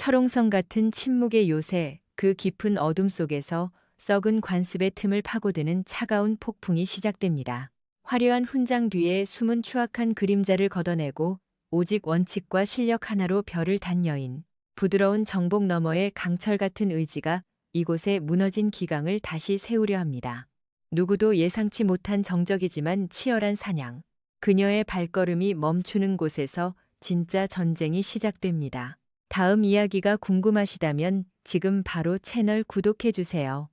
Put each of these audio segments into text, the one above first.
철옹성 같은 침묵의 요새, 그 깊은 어둠 속에서 썩은 관습의 틈을 파고드는 차가운 폭풍이 시작됩니다. 화려한 훈장 뒤에 숨은 추악한 그림자를 걷어내고 오직 원칙과 실력 하나로 별을 단 여인. 부드러운 정복 너머의 강철 같은 의지가 이곳에 무너진 기강을 다시 세우려 합니다. 누구도 예상치 못한 정적이지만 치열한 사냥. 그녀의 발걸음이 멈추는 곳에서 진짜 전쟁이 시작됩니다. 다음 이야기가 궁금하시다면 지금 바로 채널 구독해주세요.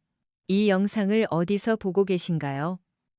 이 영상을 어디서 보고 계신가요?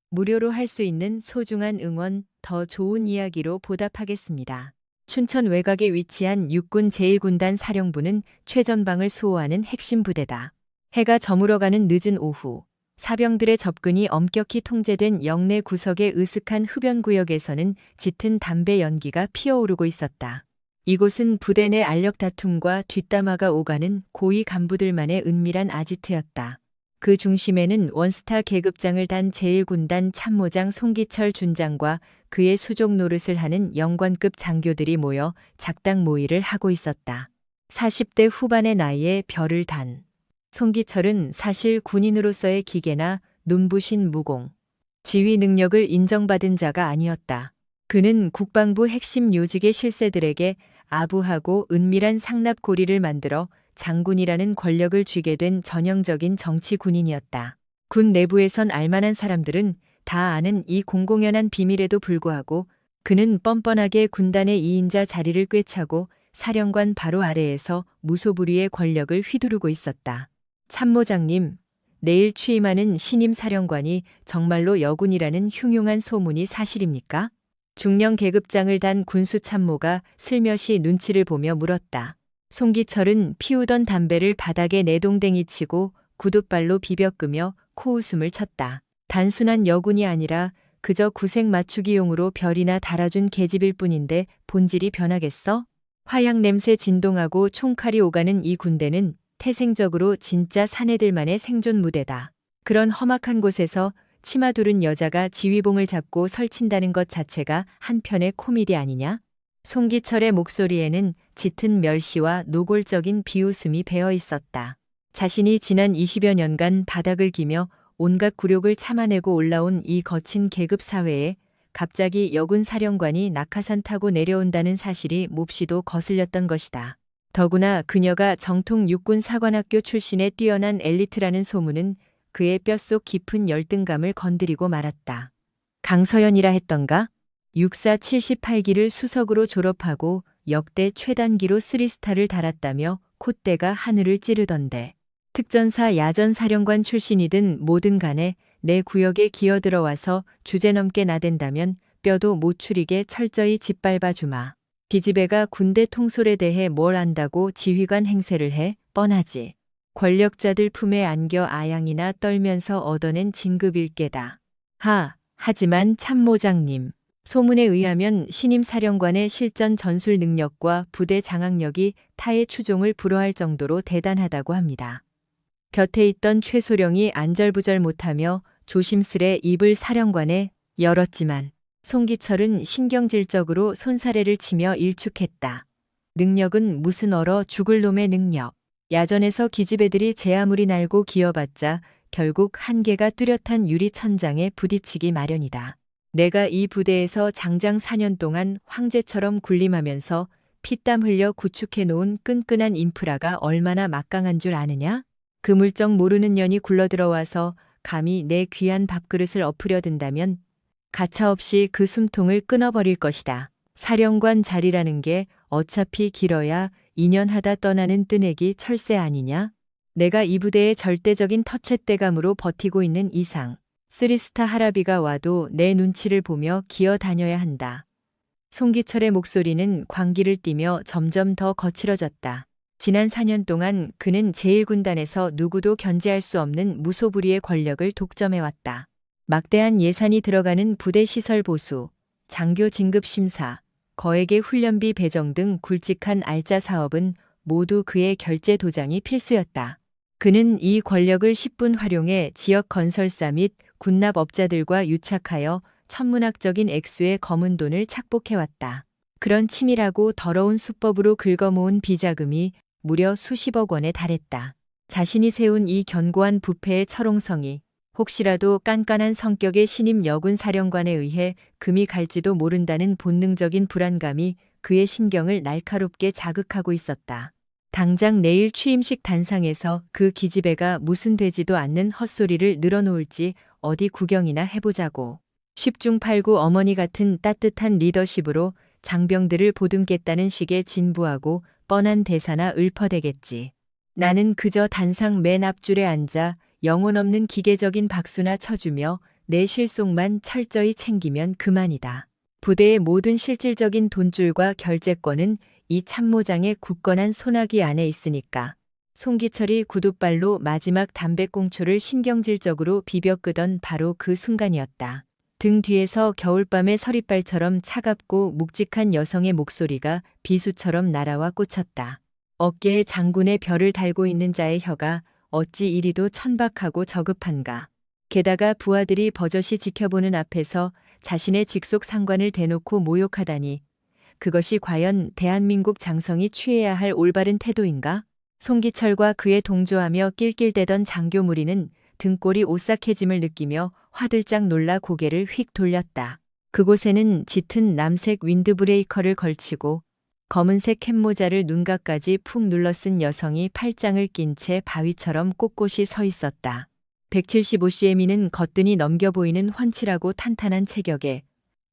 무료로 할 수 있는 소중한 응원, 더 좋은 이야기로 보답하겠습니다. 춘천 외곽에 위치한 육군 제1군단 사령부는 최전방을 수호하는 핵심 부대다. 해가 저물어가는 늦은 오후, 사병들의 접근이 엄격히 통제된 영내 구석의 으슥한 흡연구역에서는 짙은 담배 연기가 피어오르고 있었다. 이곳은 부대 내 알력 다툼과 뒷담화가 오가는 고위 간부들만의 은밀한 아지트였다. 그 중심에는 원스타 계급장을 단 제1군단 참모장 송기철 준장과 그의 수족 노릇을 하는 영관급 장교들이 모여 작당 모의를 하고 있었다. 40대 후반의 나이에 별을 단 송기철은 사실 군인으로서의 기계나 눈부신 무공, 지휘 능력을 인정받은 자가 아니었다. 그는 국방부 핵심 요직의 실세들에게 아부하고 은밀한 상납고리를 만들어 장군이라는 권력을 쥐게 된 전형적인 정치 군인이었다. 군 내부에선 알만한 사람들은 다 아는 이 공공연한 비밀에도 불구하고 그는 뻔뻔하게 군단의 2인자 자리를 꿰차고 사령관 바로 아래에서 무소불위의 권력을 휘두르고 있었다. 참모장님, 내일 취임하는 신임 사령관이 정말로 여군이라는 흉흉한 소문이 사실입니까? 중령 계급장을 단 군수참모가 슬며시 눈치를 보며 물었다. 송기철은 피우던 담배를 바닥에 내동댕이 치고 구둣발로 비벼 끄며 코웃음을 쳤다. 단순한 여군이 아니라 그저 구색 맞추기용으로 별이나 달아준 계집일 뿐인데 본질이 변하겠어? 화약 냄새 진동하고 총칼이 오가는 이 군대는 태생적으로 진짜 사내들만의 생존 무대다. 그런 험악한 곳에서 치마 두른 여자가 지휘봉을 잡고 설친다는 것 자체가 한편의 코미디 아니냐? 송기철의 목소리에는 짙은 멸시와 노골적인 비웃음이 배어 있었다. 자신이 지난 20여 년간 바닥을 기며 온갖 굴욕을 참아내고 올라온 이 거친 계급 사회에 갑자기 여군 사령관이 낙하산 타고 내려온다는 사실이 몹시도 거슬렸던 것이다. 더구나 그녀가 정통 육군 사관학교 출신의 뛰어난 엘리트라는 소문은 그의 뼛속 깊은 열등감을 건드리고 말았다. 강서연이라 했던가? 육사 78기를 수석으로 졸업하고 역대 최단기로 3스타를 달았다며 콧대가 하늘을 찌르던데. 특전사 야전사령관 출신이든 뭐든 간에 내 구역에 기어들어와서 주제넘게 나댄다면 뼈도 못 추리게 철저히 짓밟아 주마. 기집애가 군대 통솔에 대해 뭘 안다고 지휘관 행세를 해? 뻔하지. 권력자들 품에 안겨 아양이나 떨면서 얻어낸 진급일 게다. 하지만 참모장님. 소문에 의하면 신임 사령관의 실전 전술 능력과 부대 장악력이 타의 추종을 불허할 정도로 대단하다고 합니다. 곁에 있던 최소령이 안절부절 못하며 조심스레 입을 사령관에 열었지만 송기철은 신경질적으로 손사래를 치며 일축했다. 능력은 무슨 얼어 죽을 놈의 능력. 야전에서 기집애들이 제 아무리 날고 기어봤자 결국 한계가 뚜렷한 유리천장에 부딪히기 마련이다. 내가 이 부대에서 장장 4년 동안 황제처럼 군림하면서 피땀 흘려 구축해 놓은 끈끈한 인프라가 얼마나 막강한 줄 아느냐? 그 물정 모르는 년이 굴러들어와서 감히 내 귀한 밥그릇을 엎으려 든다면 가차없이 그 숨통을 끊어버릴 것이다. 사령관 자리라는 게 어차피 길어야 2년 하다 떠나는 뜨내기 철새 아니냐? 내가 이 부대의 절대적인 터줏대감으로 버티고 있는 이상 3스타 하라비가 와도 내 눈치를 보며 기어 다녀야 한다. 송기철의 목소리는 광기를 띠며 점점 더 거칠어졌다. 지난 4년 동안 그는 제1군단에서 누구도 견제할 수 없는 무소불위의 권력을 독점해왔다. 막대한 예산이 들어가는 부대 시설 보수, 장교 진급 심사, 거액의 훈련비 배정 등 굵직한 알짜 사업은 모두 그의 결제 도장이 필수였다. 그는 이 권력을 10분 활용해 지역 건설사 및 군납업자들과 유착하여 천문학적인 액수의 검은 돈을 착복해왔다. 그런 치밀하고 더러운 수법으로 긁어모은 비자금이 무려 수십억 원에 달했다. 자신이 세운 이 견고한 부패의 철옹성이 혹시라도 깐깐한 성격의 신임 여군 사령관에 의해 금이 갈지도 모른다는 본능적인 불안감이 그의 신경을 날카롭게 자극하고 있었다. 당장 내일 취임식 단상에서 그 기집애가 무슨 되지도 않는 헛소리를 늘어놓을지 어디 구경이나 해보자고. 10중 8구 어머니 같은 따뜻한 리더십으로 장병들을 보듬겠다는 식의 진부하고 뻔한 대사나 읊어대겠지. 나는 그저 단상 맨 앞줄에 앉아 영혼 없는 기계적인 박수나 쳐주며 내 실속만 철저히 챙기면 그만이다. 부대의 모든 실질적인 돈줄과 결재권은 이 참모장의 굳건한 손아귀 안에 있으니까. 송기철이 구둣발로 마지막 담배꽁초를 신경질적으로 비벼 끄던 바로 그 순간이었다. 등 뒤에서 겨울밤의 서리발처럼 차갑고 묵직한 여성의 목소리가 비수처럼 날아와 꽂혔다. 어깨에 장군의 별을 달고 있는 자의 혀가 어찌 이리도 천박하고 저급한가. 게다가 부하들이 버젓이 지켜보는 앞에서 자신의 직속 상관을 대놓고 모욕하다니. 그것이 과연 대한민국 장성이 취해야 할 올바른 태도인가? 송기철과 그에 동조하며 낄낄대던 장교 무리는 등골이 오싹해짐을 느끼며 화들짝 놀라 고개를 휙 돌렸다. 그곳에는 짙은 남색 윈드브레이커를 걸치고 검은색 캡모자를 눈가까지 푹 눌러쓴 여성이 팔짱을 낀 채 바위처럼 꼿꼿이 서 있었다. 175cm는 거뜬히 넘겨 보이는 훤칠하고 탄탄한 체격에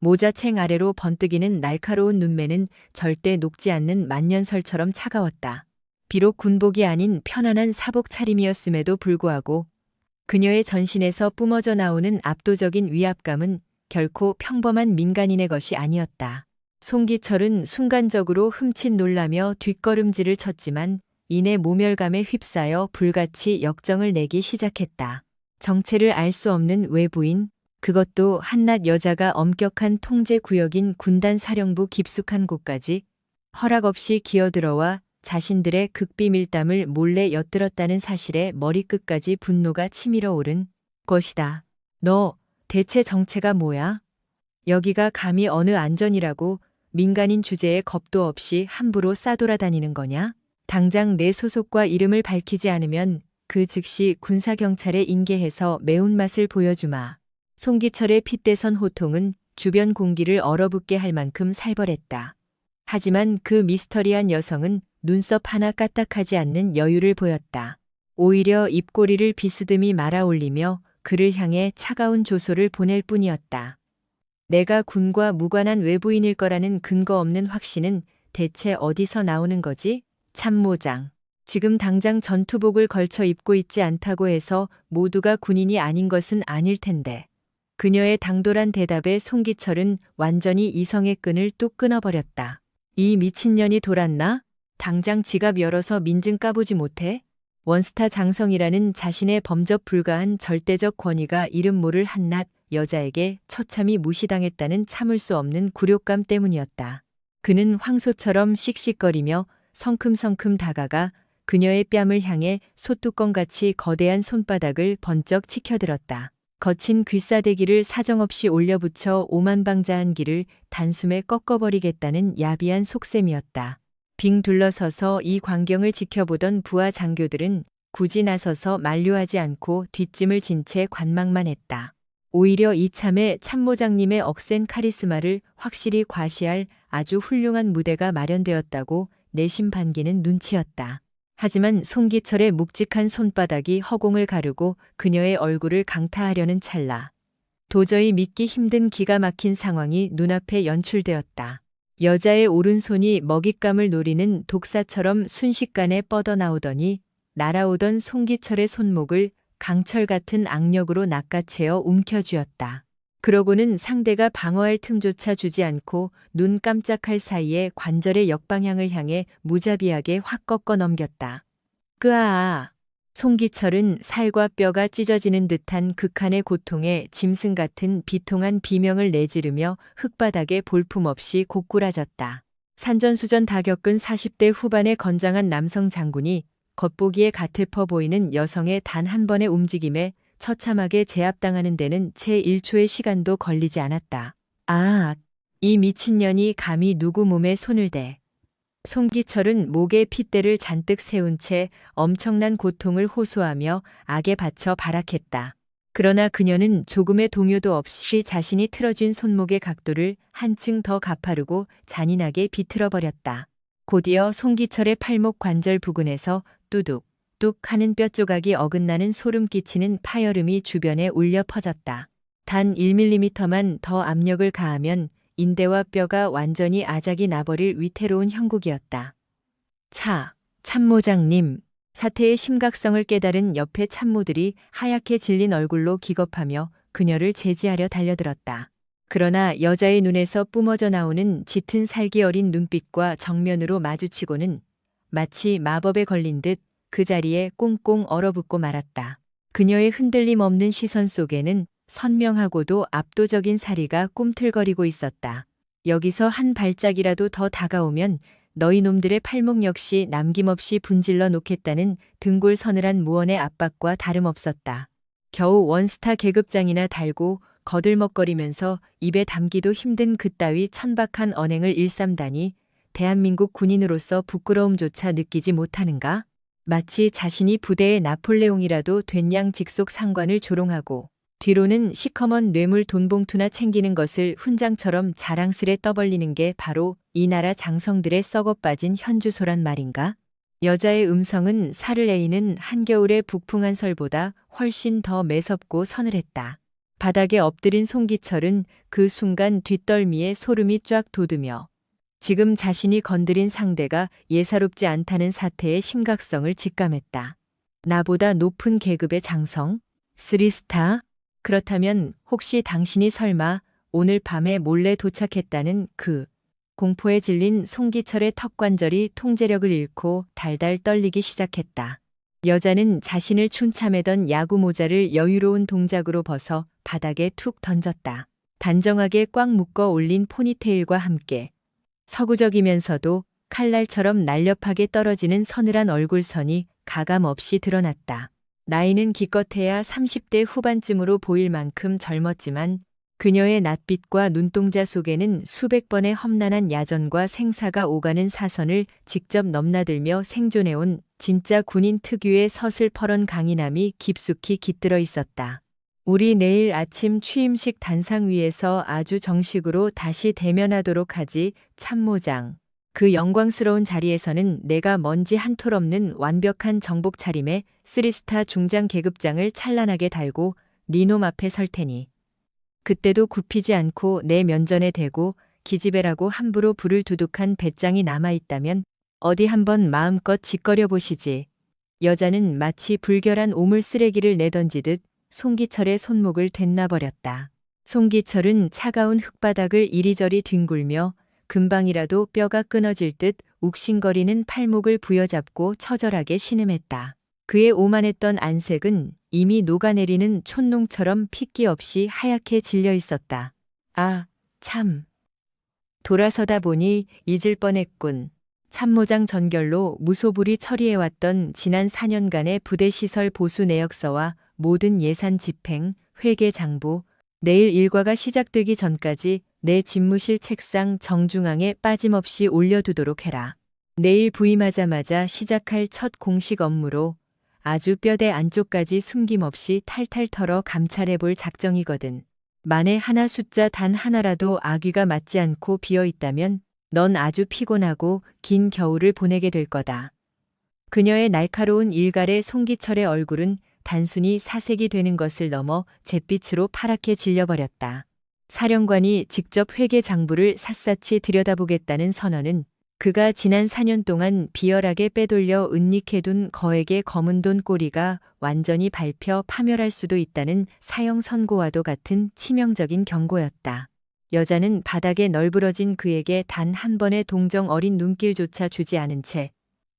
모자챙 아래로 번뜩이는 날카로운 눈매는 절대 녹지 않는 만년설처럼 차가웠다. 비록 군복이 아닌 편안한 사복 차림이었음에도 불구하고 그녀의 전신에서 뿜어져 나오는 압도적인 위압감은 결코 평범한 민간인의 것이 아니었다. 송기철은 순간적으로 흠칫 놀라며 뒷걸음질을 쳤지만 이내 모멸감에 휩싸여 불같이 역정을 내기 시작했다. 정체를 알 수 없는 외부인, 그것도 한낱 여자가 엄격한 통제 구역인 군단 사령부 깊숙한 곳까지 허락 없이 기어들어와 자신들의 극비밀담을 몰래 엿들었다는 사실에 머리끝까지 분노가 치밀어 오른 것이다. 너 대체 정체가 뭐야? 여기가 감히 어느 안전이라고 민간인 주제에 겁도 없이 함부로 싸돌아다니는 거냐? 당장 내 소속과 이름을 밝히지 않으면 그 즉시 군사경찰에 인계해서 매운맛을 보여주마. 송기철의 핏대선 호통은 주변 공기를 얼어붙게 할 만큼 살벌했다. 하지만 그 미스터리한 여성은 눈썹 하나 까딱하지 않는 여유를 보였다. 오히려 입꼬리를 비스듬히 말아 올리며 그를 향해 차가운 조소를 보낼 뿐이었다. 내가 군과 무관한 외부인일 거라는 근거 없는 확신은 대체 어디서 나오는 거지? 참모장. 지금 당장 전투복을 걸쳐 입고 있지 않다고 해서 모두가 군인이 아닌 것은 아닐 텐데. 그녀의 당돌한 대답에 송기철은 완전히 이성의 끈을 뚝 끊어버렸다. 이 미친년이 돌았나? 당장 지갑 열어서 민증 까보지 못해? 원스타 장성이라는 자신의 범접 불가한 절대적 권위가 이름 모를 한낱 여자에게 처참히 무시당했다는 참을 수 없는 굴욕감 때문이었다. 그는 황소처럼 씩씩거리며 성큼성큼 다가가 그녀의 뺨을 향해 소뚜껑같이 거대한 손바닥을 번쩍 치켜들었다. 거친 귀싸대기를 사정없이 올려붙여 오만방자한 길을 단숨에 꺾어버리겠다는 야비한 속셈이었다. 빙 둘러서서 이 광경을 지켜보던 부하 장교들은 굳이 나서서 만류하지 않고 뒷짐을 진 채 관망만 했다. 오히려 이참에 참모장님의 억센 카리스마를 확실히 과시할 아주 훌륭한 무대가 마련되었다고 내심 반기는 눈치였다. 하지만 송기철의 묵직한 손바닥이 허공을 가르고 그녀의 얼굴을 강타하려는 찰나. 도저히 믿기 힘든 기가 막힌 상황이 눈앞에 연출되었다. 여자의 오른손이 먹잇감을 노리는 독사처럼 순식간에 뻗어나오더니 날아오던 송기철의 손목을 강철 같은 악력으로 낚아채어 움켜쥐었다. 그러고는 상대가 방어할 틈조차 주지 않고 눈 깜짝할 사이에 관절의 역방향을 향해 무자비하게 확 꺾어 넘겼다. 끄아아! 송기철은 살과 뼈가 찢어지는 듯한 극한의 고통에 짐승 같은 비통한 비명을 내지르며 흙바닥에 볼품없이 고꾸라졌다. 산전수전 다 겪은 40대 후반의 건장한 남성 장군이 겉보기에 가틀퍼 보이는 여성의 단 한 번의 움직임에 처참하게 제압당하는 데는 채 1초의 시간도 걸리지 않았다. 아, 이 미친년이 감히 누구 몸에 손을 대. 송기철은 목에 핏대를 잔뜩 세운 채 엄청난 고통을 호소하며 악에 받쳐 발악했다. 그러나 그녀는 조금의 동요도 없이 자신이 틀어준 손목의 각도를 한층 더 가파르고 잔인하게 비틀어 버렸다. 곧이어 송기철의 팔목 관절 부근에서 뚜둑 뚝 하는 뼈조각이 어긋나는 소름 끼치는 파열음이 주변에 울려 퍼졌다. 단 1mm만 더 압력을 가하면 인대와 뼈가 완전히 아작이 나버릴 위태로운 형국이었다. 참모장님. 사태의 심각성을 깨달은 옆의 참모들이 하얗게 질린 얼굴로 기겁하며 그녀를 제지하려 달려들었다. 그러나 여자의 눈에서 뿜어져 나오는 짙은 살기 어린 눈빛과 정면으로 마주치고는 마치 마법에 걸린 듯 그 자리에 꽁꽁 얼어붙고 말았다. 그녀의 흔들림 없는 시선 속에는 선명하고도 압도적인 사리가 꿈틀거리고 있었다. 여기서 한 발짝이라도 더 다가오면 너희 놈들의 팔목 역시 남김없이 분질러 놓겠다는 등골 서늘한 무언의 압박과 다름없었다. 겨우 원스타 계급장이나 달고 거들먹거리면서 입에 담기도 힘든 그따위 천박한 언행을 일삼다니 대한민국 군인으로서 부끄러움조차 느끼지 못하는가? 마치 자신이 부대의 나폴레옹이라도 된 양 직속 상관을 조롱하고 뒤로는 시커먼 뇌물 돈봉투나 챙기는 것을 훈장처럼 자랑스레 떠벌리는 게 바로 이 나라 장성들의 썩어빠진 현주소란 말인가? 여자의 음성은 살을 에이는 한겨울의 북풍한 설보다 훨씬 더 매섭고 서늘했다. 바닥에 엎드린 송기철은 그 순간 뒷덜미에 소름이 쫙 돋으며 지금 자신이 건드린 상대가 예사롭지 않다는 사태의 심각성을 직감했다. 나보다 높은 계급의 장성? 3스타? 그렇다면 혹시 당신이 설마 오늘 밤에 몰래 도착했다는 그 공포에 질린 송기철의 턱관절이 통제력을 잃고 달달 떨리기 시작했다. 여자는 자신을 춘참해던 야구 모자를 여유로운 동작으로 벗어 바닥에 툭 던졌다. 단정하게 꽉 묶어 올린 포니테일과 함께 서구적이면서도 칼날처럼 날렵하게 떨어지는 서늘한 얼굴선이 가감없이 드러났다. 나이는 기껏해야 30대 후반쯤으로 보일 만큼 젊었지만 그녀의 낯빛과 눈동자 속에는 수백 번의 험난한 야전과 생사가 오가는 사선을 직접 넘나들며 생존해온 진짜 군인 특유의 서슬퍼런 강인함이 깊숙이 깃들어 있었다. 우리 내일 아침 취임식 단상 위에서 아주 정식으로 다시 대면하도록 하지, 참모장. 그 영광스러운 자리에서는 내가 먼지 한 톨 없는 완벽한 정복 차림에 3스타 중장 계급장을 찬란하게 달고 니놈 앞에 설 테니. 그때도 굽히지 않고 내 면전에 대고 기집애라고 함부로 불을 두둑한 배짱이 남아있다면 어디 한번 마음껏 짓거려 보시지. 여자는 마치 불결한 오물 쓰레기를 내던지듯 송기철의 손목을 됐나버렸다. 송기철은 차가운 흙바닥을 이리저리 뒹굴며 금방이라도 뼈가 끊어질 듯 욱신거리는 팔목을 부여잡고 처절하게 신음했다. 그의 오만했던 안색은 이미 녹아내리는 촛농처럼 핏기 없이 하얗게 질려 있었다. 아, 참. 돌아서다 보니 잊을 뻔했군. 참모장 전결로 무소불위 처리해왔던 지난 4년간의 부대시설 보수 내역서와 모든 예산 집행, 회계 장부, 내일 일과가 시작되기 전까지 내 집무실 책상 정중앙에 빠짐없이 올려두도록 해라. 내일 부임하자마자 시작할 첫 공식 업무로 아주 뼈대 안쪽까지 숨김없이 탈탈 털어 감찰해볼 작정이거든. 만에 하나 숫자 단 하나라도 아귀가 맞지 않고 비어있다면 넌 아주 피곤하고 긴 겨울을 보내게 될 거다. 그녀의 날카로운 일갈의 송기철의 얼굴은 단순히 사색이 되는 것을 넘어 잿빛으로 파랗게 질려버렸다. 사령관이 직접 회계 장부를 샅샅이 들여다보겠다는 선언은 그가 지난 4년 동안 비열하게 빼돌려 은닉해둔 거액의 검은 돈 꼬리가 완전히 밟혀 파멸할 수도 있다는 사형 선고와도 같은 치명적인 경고였다. 여자는 바닥에 널브러진 그에게 단 한 번의 동정 어린 눈길조차 주지 않은 채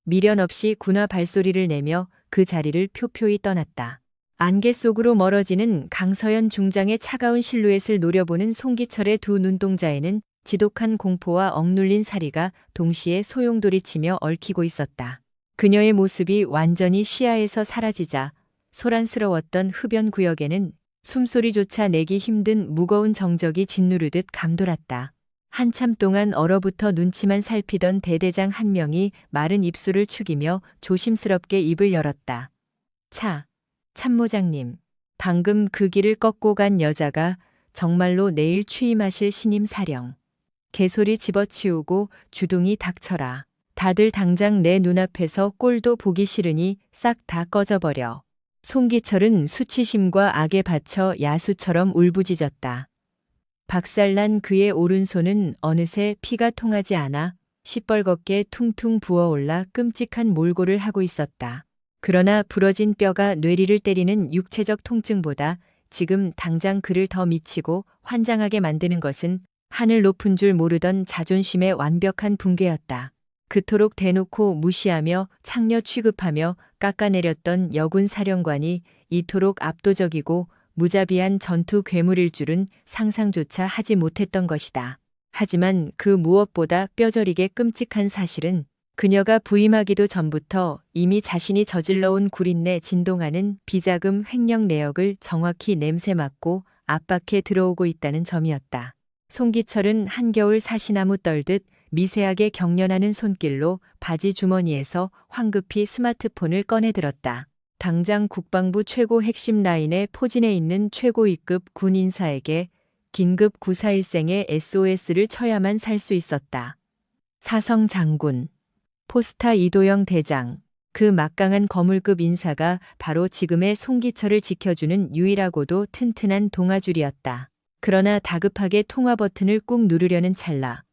미련 없이 군화 발소리를 내며 그 자리를 표표히 떠났다. 안개 속으로 멀어지는 강서연 중장의 차가운 실루엣을 노려보는 송기철의 두 눈동자에는 지독한 공포와 억눌린 사리가 동시에 소용돌이치며 얽히고 있었다. 그녀의 모습이 완전히 시야에서 사라지자 소란스러웠던 흡연 구역에는 숨소리조차 내기 힘든 무거운 정적이 짓누르듯 감돌았다. 한참 동안 얼어붙어 눈치만 살피던 대대장 한 명이 마른 입술을 축이며 조심스럽게 입을 열었다. 참모장님. 방금 그 길을 꺾고 간 여자가 정말로 내일 취임하실 신임 사령. 개소리 집어치우고 주둥이 닥쳐라. 다들 당장 내 눈앞에서 꼴도 보기 싫으니 싹 다 꺼져버려. 송기철은 수치심과 악에 받쳐 야수처럼 울부짖었다. 박살난 그의 오른손은 어느새 피가 통하지 않아 시뻘겋게 퉁퉁 부어올라 끔찍한 몰골을 하고 있었다. 그러나 부러진 뼈가 뇌리를 때리는 육체적 통증보다 지금 당장 그를 더 미치고 환장하게 만드는 것은 하늘 높은 줄 모르던 자존심의 완벽한 붕괴였다. 그토록 대놓고 무시하며 창녀 취급하며 깎아내렸던 여군 사령관이 이토록 압도적이고 무자비한 전투 괴물일 줄은 상상조차 하지 못했던 것이다. 하지만 그 무엇보다 뼈저리게 끔찍한 사실은 그녀가 부임하기도 전부터 이미 자신이 저질러온 구린내 진동하는 비자금 횡령 내역을 정확히 냄새 맡고 압박해 들어오고 있다는 점이었다. 송기철은 한겨울 사시나무 떨듯 미세하게 경련하는 손길로 바지 주머니에서 황급히 스마트폰을 꺼내 들었다. 당장 국방부 최고 핵심 라인에 포진해 있는 최고위급 군 인사에게 긴급 구사일생의 SOS를 쳐야만 살 수 있었다. 사성 장군, 포스타 이도영 대장, 그 막강한 거물급 인사가 바로 지금의 송기철을 지켜주는 유일하고도 튼튼한 동아줄이었다. 그러나 다급하게 통화 버튼을 꾹 누르려는 찰나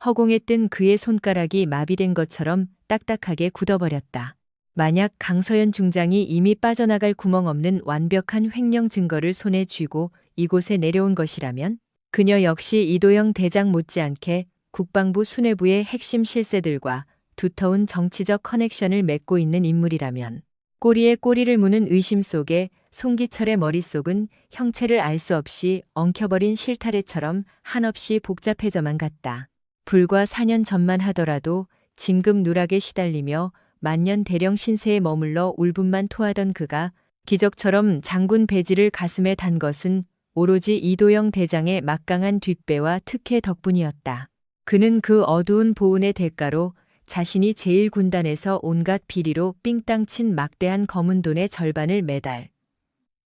허공에 뜬 그의 손가락이 마비된 것처럼 딱딱하게 굳어버렸다. 만약 강서연 중장이 이미 빠져나갈 구멍 없는 완벽한 횡령 증거를 손에 쥐고 이곳에 내려온 것이라면 그녀 역시 이도영 대장 못지않게 국방부 수뇌부의 핵심 실세들과 두터운 정치적 커넥션을 맺고 있는 인물이라면 꼬리에 꼬리를 무는 의심 속에 송기철의 머릿속은 형체를 알 수 없이 엉켜버린 실타래처럼 한없이 복잡해져만 갔다. 불과 4년 전만 하더라도 진급 누락에 시달리며 만년 대령 신세에 머물러 울분만 토하던 그가 기적처럼 장군 배지를 가슴에 단 것은 오로지 이도영 대장의 막강한 뒷배와 특혜 덕분이었다. 그는 그 어두운 보은의 대가로 자신이 제1군단에서 온갖 비리로 삥땅 친 막대한 검은 돈의 절반을 매달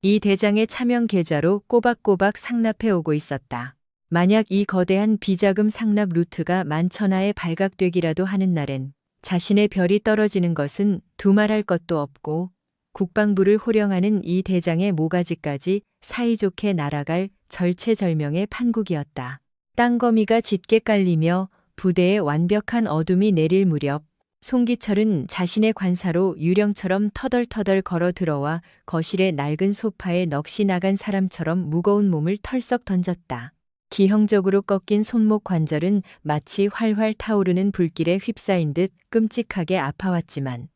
이 대장의 차명 계좌로 꼬박꼬박 상납해 오고 있었다. 만약 이 거대한 비자금 상납 루트가 만천하에 발각되기라도 하는 날엔 자신의 별이 떨어지는 것은 두말할 것도 없고 국방부를 호령하는 이 대장의 모가지까지 사이좋게 날아갈 절체절명의 판국이었다. 땅거미가 짙게 깔리며 부대에 완벽한 어둠이 내릴 무렵 송기철은 자신의 관사로 유령처럼 터덜터덜 걸어 들어와 거실의 낡은 소파에 넋이 나간 사람처럼 무거운 몸을 털썩 던졌다. 기형적으로 꺾인 손목 관절은 마치 활활 타오르는 불길에 휩싸인 듯 끔찍하게 아파왔지만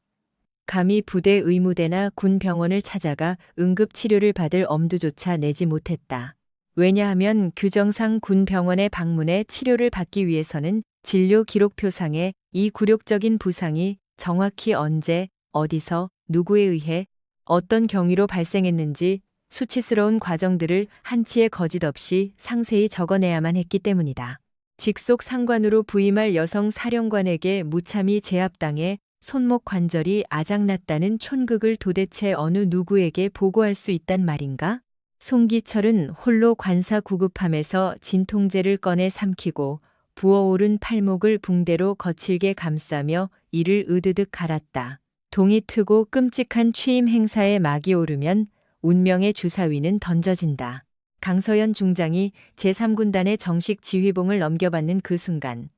감히 부대 의무대나 군 병원을 찾아가 응급치료를 받을 엄두조차 내지 못했다. 왜냐하면 규정상 군 병원에 방문해 치료를 받기 위해서는 진료 기록표상에 이 굴욕적인 부상이 정확히 언제, 어디서, 누구에 의해, 어떤 경위로 발생했는지 수치스러운 과정들을 한치의 거짓 없이 상세히 적어내야만 했기 때문이다. 직속 상관으로 부임할 여성 사령관에게 무참히 제압당해 손목 관절이 아작났다는 촌극을 도대체 어느 누구에게 보고할 수 있단 말인가? 송기철은 홀로 관사 구급함에서 진통제를 꺼내 삼키고 부어오른 팔목을 붕대로 거칠게 감싸며 이를 으드득 갈았다. 동이 트고 끔찍한 취임 행사에 막이 오르면 운명의 주사위는 던져진다. 강서연 중장이 제3군단의 정식 지휘봉을 넘겨받는 그 순간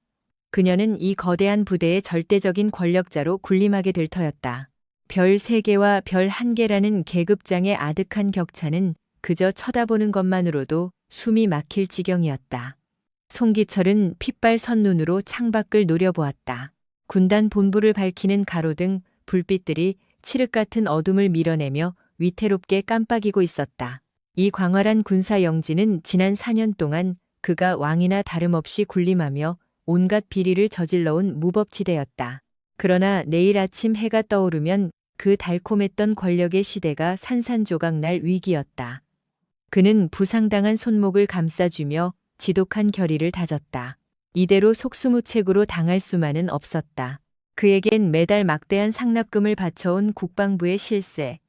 그녀는 이 거대한 부대의 절대적인 권력자로 군림하게 될 터였다. 별 3개와 별 1개라는 계급장의 아득한 격차는 그저 쳐다보는 것만으로도 숨이 막힐 지경이었다. 송기철은 핏발 선눈으로 창밖을 노려보았다. 군단 본부를 밝히는 가로등, 불빛들이 칠흑 같은 어둠을 밀어내며 위태롭게 깜빡이고 있었다. 이 광활한 군사 영지는 지난 4년 동안 그가 왕이나 다름없이 군림하며 온갖 비리를 저질러온 무법지대였다. 그러나 내일 아침 해가 떠오르면 그 달콤했던 권력의 시대가 산산조각 날 위기였다. 그는 부상당한 손목을 감싸주며 지독한 결의를 다졌다. 이대로 속수무책으로 당할 수만은 없었다. 그에겐 매달 막대한 상납금을 바쳐온 국방부의 실세,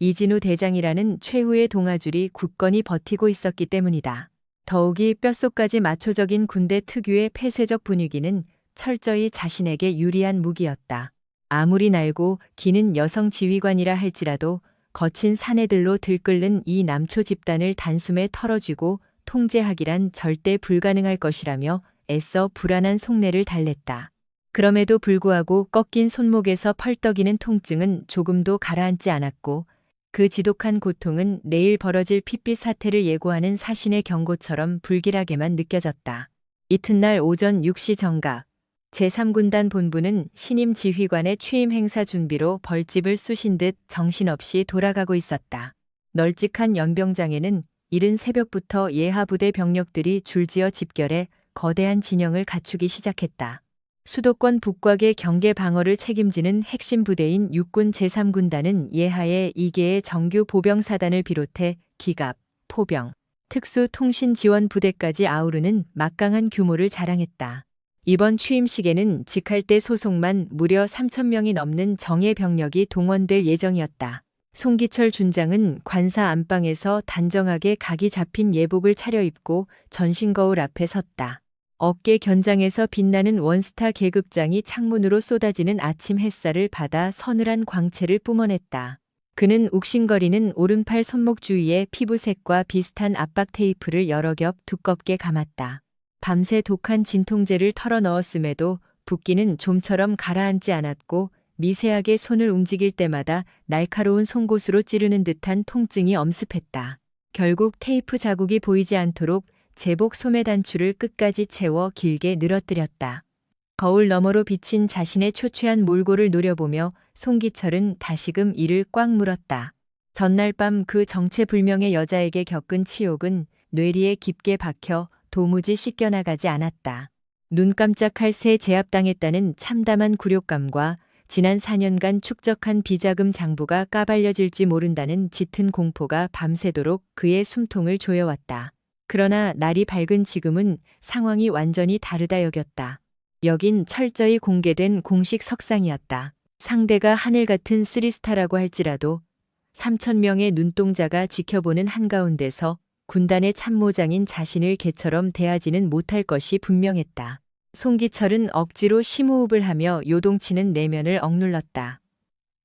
이진우 대장이라는 최후의 동아줄이 굳건히 버티고 있었기 때문이다. 더욱이 뼛속까지 마초적인 군대 특유의 폐쇄적 분위기는 철저히 자신에게 유리한 무기였다. 아무리 날고 기는 여성 지휘관이라 할지라도 거친 사내들로 들끓는 이 남초 집단을 단숨에 털어쥐고 통제하기란 절대 불가능할 것이라며 애써 불안한 속내를 달랬다. 그럼에도 불구하고 꺾인 손목에서 펄떡이는 통증은 조금도 가라앉지 않았고 그 지독한 고통은 내일 벌어질 핏빛 사태를 예고하는 사신의 경고처럼 불길하게만 느껴졌다. 이튿날 오전 6시 정각, 제3군단 본부는 신임 지휘관의 취임 행사 준비로 벌집을 쑤신 듯 정신없이 돌아가고 있었다. 널찍한 연병장에는 이른 새벽부터 예하부대 병력들이 줄지어 집결해 거대한 진영을 갖추기 시작했다. 수도권 북곽의 경계 방어를 책임지는 핵심 부대인 육군 제3군단은 예하의 2개의 정규 보병사단을 비롯해 기갑, 포병, 특수통신지원부대까지 아우르는 막강한 규모를 자랑했다. 이번 취임식에는 직할대 소속만 무려 3,000명이 넘는 정예 병력이 동원될 예정이었다. 송기철 준장은 관사 안방에서 단정하게 각이 잡힌 예복을 차려입고 전신거울 앞에 섰다. 어깨 견장에서 빛나는 원스타 계급장이 창문으로 쏟아지는 아침 햇살을 받아 서늘한 광채를 뿜어냈다. 그는 욱신거리는 오른팔 손목 주위에 피부색과 비슷한 압박 테이프를 여러 겹 두껍게 감았다. 밤새 독한 진통제를 털어 넣었음에도 붓기는 좀처럼 가라앉지 않았고 미세하게 손을 움직일 때마다 날카로운 송곳으로 찌르는 듯한 통증이 엄습했다. 결국 테이프 자국이 보이지 않도록 제복 소매 단추를 끝까지 채워 길게 늘어뜨렸다. 거울 너머로 비친 자신의 초췌한 몰골을 노려보며 송기철은 다시금 이를 꽉 물었다. 전날 밤 그 정체불명의 여자에게 겪은 치욕은 뇌리에 깊게 박혀 도무지 씻겨나가지 않았다. 눈 깜짝할 새 제압당했다는 참담한 굴욕감과 지난 4년간 축적한 비자금 장부가 까발려질지 모른다는 짙은 공포가 밤새도록 그의 숨통을 조여왔다. 그러나 날이 밝은 지금은 상황이 완전히 다르다 여겼다. 여긴 철저히 공개된 공식 석상이었다. 상대가 하늘 같은 쓰리스타라고 할지라도 3,000명의 눈동자가 지켜보는 한가운데서 군단의 참모장인 자신을 개처럼 대하지는 못할 것이 분명했다. 송기철은 억지로 심호흡을 하며 요동치는 내면을 억눌렀다.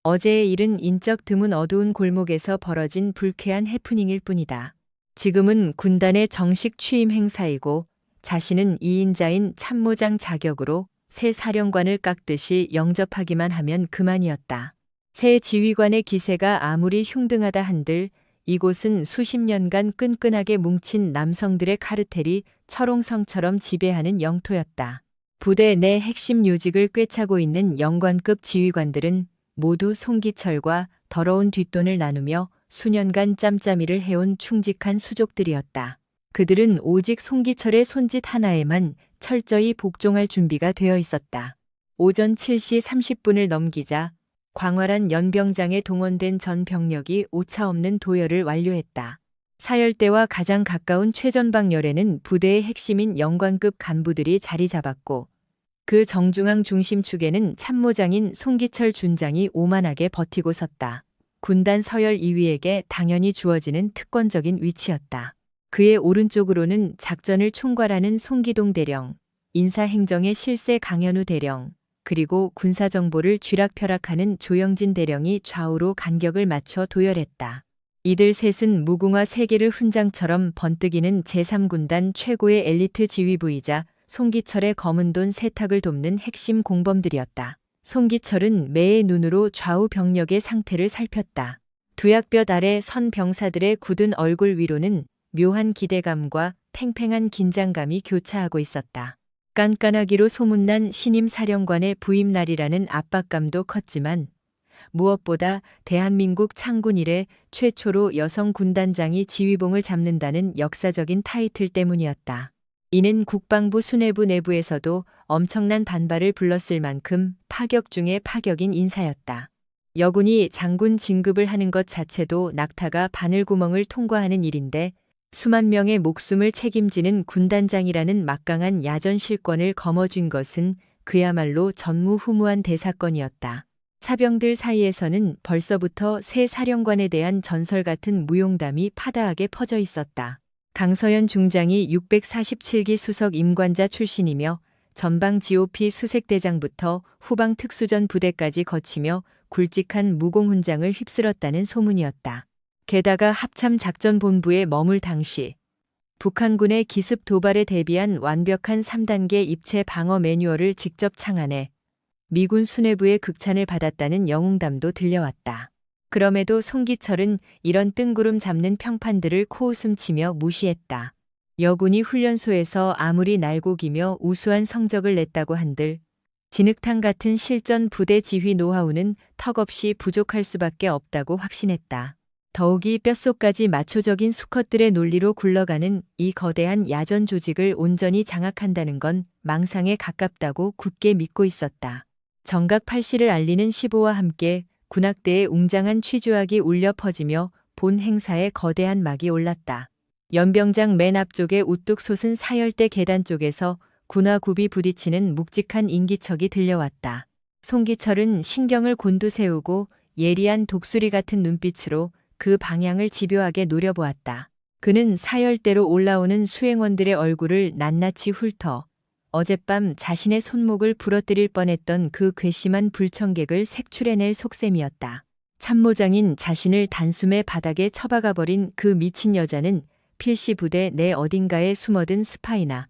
어제의 일은 인적 드문 어두운 골목에서 벌어진 불쾌한 해프닝일 뿐이다. 지금은 군단의 정식 취임 행사이고 자신은 2인자인 참모장 자격으로 새 사령관을 깎듯이 영접하기만 하면 그만이었다. 새 지휘관의 기세가 아무리 흉등하다 한들 이곳은 수십 년간 끈끈하게 뭉친 남성들의 카르텔이 철옹성처럼 지배하는 영토였다. 부대 내 핵심 요직을 꿰차고 있는 영관급 지휘관들은 모두 송기철과 더러운 뒷돈을 나누며 수년간 짬짬이를 해온 충직한 수족들이었다. 그들은 오직 송기철의 손짓 하나에만 철저히 복종할 준비가 되어 있었다. 오전 7시 30분을 넘기자 광활한 연병장에 동원된 전 병력이 오차없는 도열을 완료했다. 사열대와 가장 가까운 최전방열에는 부대의 핵심인 영관급 간부들이 자리 잡았고 그 정중앙 중심축에는 참모장인 송기철 준장이 오만하게 버티고 섰다. 군단 서열 2위에게 당연히 주어지는 특권적인 위치였다. 그의 오른쪽으로는 작전을 총괄하는 송기동 대령, 인사행정의 실세 강현우 대령, 그리고 군사정보를 쥐락펴락하는 조영진 대령이 좌우로 간격을 맞춰 도열했다. 이들 셋은 무궁화 세계를 훈장처럼 번뜩이는 제3군단 최고의 엘리트 지휘부이자 송기철의 검은 돈 세탁을 돕는 핵심 공범들이었다. 송기철은 매의 눈으로 좌우 병력의 상태를 살폈다. 두약볕 아래 선 병사들의 굳은 얼굴 위로는 묘한 기대감과 팽팽한 긴장감이 교차하고 있었다. 깐깐하기로 소문난 신임 사령관의 부임 날이라는 압박감도 컸지만 무엇보다 대한민국 창군 이래 최초로 여성 군단장이 지휘봉을 잡는다는 역사적인 타이틀 때문이었다. 이는 국방부 수뇌부 내부에서도 엄청난 반발을 불렀을 만큼 파격 중의 파격인 인사였다. 여군이 장군 진급을 하는 것 자체도 낙타가 바늘구멍을 통과하는 일인데 수만 명의 목숨을 책임지는 군단장이라는 막강한 야전 실권을 거머쥔 것은 그야말로 전무후무한 대사건이었다. 사병들 사이에서는 벌써부터 새 사령관에 대한 전설 같은 무용담이 파다하게 퍼져 있었다. 강서연 중장이 647기 수석 임관자 출신이며 전방 GOP 수색대장부터 후방 특수전 부대까지 거치며 굵직한 무공훈장을 휩쓸었다는 소문이었다. 게다가 합참작전본부에 머물 당시 북한군의 기습 도발에 대비한 완벽한 3단계 입체 방어 매뉴얼을 직접 창안해 미군 수뇌부의 극찬을 받았다는 영웅담도 들려왔다. 그럼에도 송기철은 이런 뜬구름 잡는 평판들을 코웃음치며 무시했다. 여군이 훈련소에서 아무리 날고기며 우수한 성적을 냈다고 한들 진흙탕 같은 실전 부대 지휘 노하우는 턱없이 부족할 수밖에 없다고 확신했다. 더욱이 뼛속까지 마초적인 수컷들의 논리로 굴러가는 이 거대한 야전 조직을 온전히 장악한다는 건 망상에 가깝다고 굳게 믿고 있었다. 정각 팔씨를 알리는 시보와 함께 군악대의 웅장한 취조악이 울려 퍼지며 본 행사에 거대한 막이 올랐다. 연병장 맨 앞쪽에 우뚝 솟은 사열대 계단 쪽에서 군화 굽이 부딪히는 묵직한 인기척이 들려왔다. 송기철은 신경을 곤두세우고 예리한 독수리 같은 눈빛으로 그 방향을 집요하게 노려보았다. 그는 사열대로 올라오는 수행원들의 얼굴을 낱낱이 훑어 어젯밤 자신의 손목을 부러뜨릴 뻔했던 그 괘씸한 불청객을 색출해낼 속셈이었다. 참모장인 자신을 단숨에 바닥에 처박아버린 그 미친 여자는 필시부대 내 어딘가에 숨어든 스파이나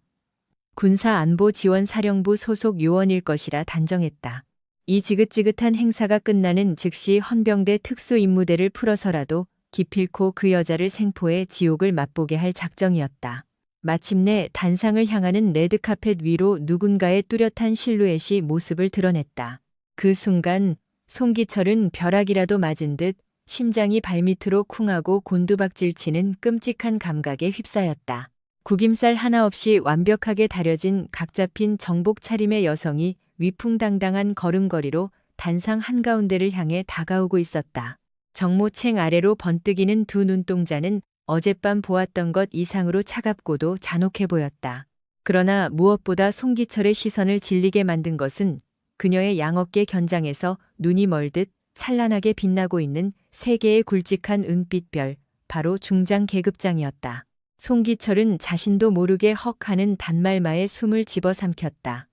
군사안보지원사령부 소속 요원일 것이라 단정했다. 이 지긋지긋한 행사가 끝나는 즉시 헌병대 특수임무대를 풀어서라도 기필코 그 여자를 생포해 지옥을 맛보게 할 작정이었다. 마침내 단상을 향하는 레드카펫 위로 누군가의 뚜렷한 실루엣이 모습을 드러냈다. 그 순간 송기철은 벼락이라도 맞은 듯 심장이 발밑으로 쿵하고 곤두박질치는 끔찍한 감각에 휩싸였다. 구김살 하나 없이 완벽하게 다려진 각 잡힌 정복 차림의 여성이 위풍당당한 걸음걸이로 단상 한가운데를 향해 다가오고 있었다. 정모챙 아래로 번뜩이는 두 눈동자는 어젯밤 보았던 것 이상으로 차갑고도 잔혹해 보였다. 그러나 무엇보다 송기철의 시선을 질리게 만든 것은 그녀의 양어깨 견장에서 눈이 멀듯 찬란하게 빛나고 있는 세 개의 굵직한 은빛별, 바로 중장 계급장이었다. 송기철은 자신도 모르게 헉 하는 단말마에 숨을 집어삼켰다.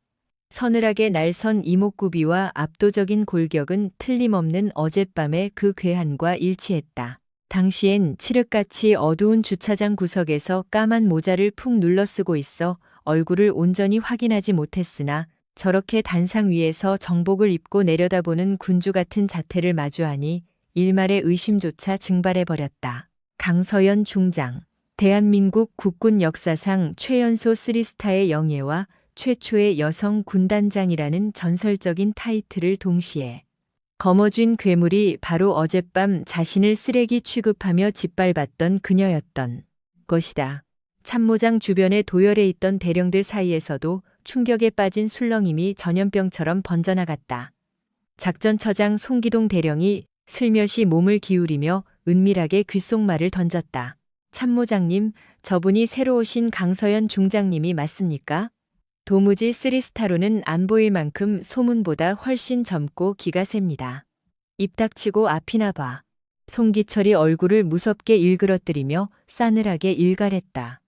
서늘하게 날선 이목구비와 압도적인 골격은 틀림없는 어젯밤의 그 괴한과 일치했다. 당시엔 칠흑같이 어두운 주차장 구석에서 까만 모자를 푹 눌러쓰고 있어 얼굴을 온전히 확인하지 못했으나 저렇게 단상 위에서 정복을 입고 내려다보는 군주 같은 자태를 마주하니 일말의 의심조차 증발해버렸다. 강서연 중장. 대한민국 국군 역사상 최연소 3스타의 영예와 최초의 여성 군단장이라는 전설적인 타이틀을 동시에 거머쥔 괴물이 바로 어젯밤 자신을 쓰레기 취급하며 짓밟았던 그녀였던 것이다. 참모장 주변에 도열해 있던 대령들 사이에서도 충격에 빠진 술렁임이 전염병처럼 번져나갔다. 작전처장 송기동 대령이 슬며시 몸을 기울이며 은밀하게 귓속말을 던졌다. 참모장님, 저분이 새로 오신 강서연 중장님이 맞습니까? 도무지 3스타로는 안 보일 만큼 소문보다 훨씬 젊고 기가 셉니다. 입 닥치고 앞이나 봐. 송기철이 얼굴을 무섭게 일그러뜨리며 싸늘하게 일갈했다.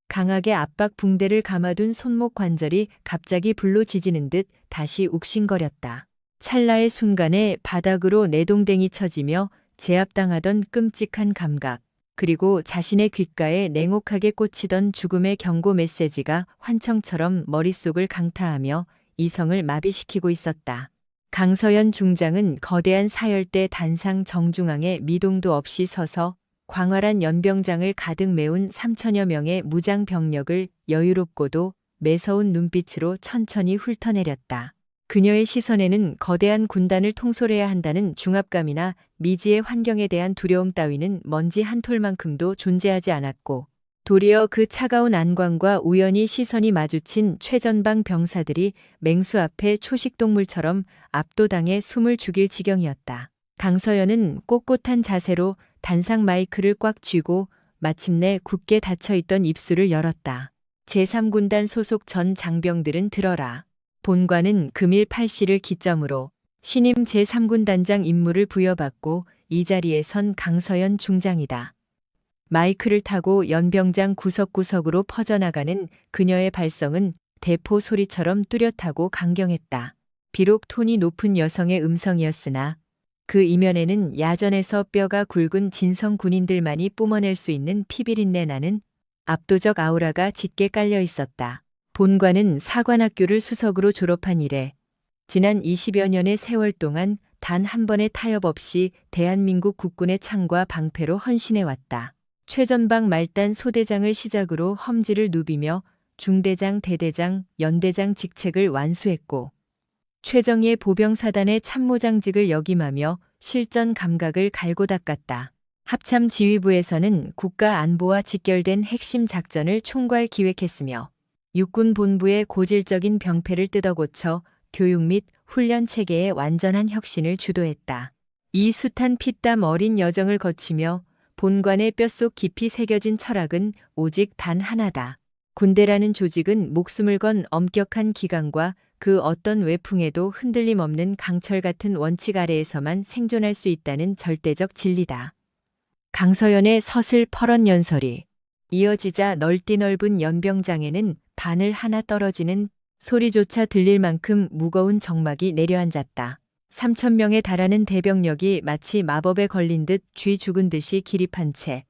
강하게 압박 붕대를 감아둔 손목 관절이 갑자기 불로 지지는 듯 다시 욱신거렸다. 찰나의 순간에 바닥으로 내동댕이 쳐지며 제압당하던 끔찍한 감각, 그리고 자신의 귓가에 냉혹하게 꽂히던 죽음의 경고 메시지가 환청처럼 머릿속을 강타하며 이성을 마비시키고 있었다. 강서연 중장은 거대한 사열대 단상 정중앙에 미동도 없이 서서 광활한 연병장을 가득 메운 3천여 명의 무장 병력을 여유롭고도 매서운 눈빛으로 천천히 훑어내렸다. 그녀의 시선에는 거대한 군단을 통솔해야 한다는 중압감이나 미지의 환경에 대한 두려움 따위는 먼지 한 톨만큼도 존재하지 않았고, 도리어 그 차가운 안광과 우연히 시선이 마주친 최전방 병사들이 맹수 앞에 초식동물처럼 압도당해 숨을 죽일 지경이었다. 강서연은 꼿꼿한 자세로 단상 마이크를 꽉 쥐고 마침내 굳게 닫혀있던 입술을 열었다. 제3군단 소속 전 장병들은 들어라. 본관은 금일 8시를 기점으로 신임 제3군단장 임무를 부여받고 이 자리에 선 강서연 중장이다. 마이크를 타고 연병장 구석구석으로 퍼져나가는 그녀의 발성은 대포 소리처럼 뚜렷하고 강경했다. 비록 톤이 높은 여성의 음성이었으나 그 이면에는 야전에서 뼈가 굵은 진성 군인들만이 뿜어낼 수 있는 피비린내 나는 압도적 아우라가 짙게 깔려 있었다. 본관은 사관학교를 수석으로 졸업한 이래 지난 20여 년의 세월 동안 단 한 번의 타협 없이 대한민국 국군의 창과 방패로 헌신해왔다. 최전방 말단 소대장을 시작으로 험지를 누비며 중대장, 대대장, 연대장 직책을 완수했고 최정예 보병사단의 참모장직을 역임하며 실전 감각을 갈고 닦았다. 합참 지휘부에서는 국가 안보와 직결된 핵심 작전을 총괄 기획했으며 육군 본부의 고질적인 병폐를 뜯어고쳐 교육 및 훈련 체계의 완전한 혁신을 주도했다. 이 숱한 피땀 어린 여정을 거치며 본관의 뼛속 깊이 새겨진 철학은 오직 단 하나다. 군대라는 조직은 목숨을 건 엄격한 기강과 그 어떤 외풍에도 흔들림 없는 강철 같은 원칙 아래에서만 생존할 수 있다는 절대적 진리다. 강서연의 서슬 퍼런 연설이 이어지자 넓디 넓은 연병장에는 바늘 하나 떨어지는 소리조차 들릴 만큼 무거운 정막이 내려앉았다. 3,000명에 달하는 대병력이 마치 마법에 걸린 듯 쥐 죽은 듯이 기립한 채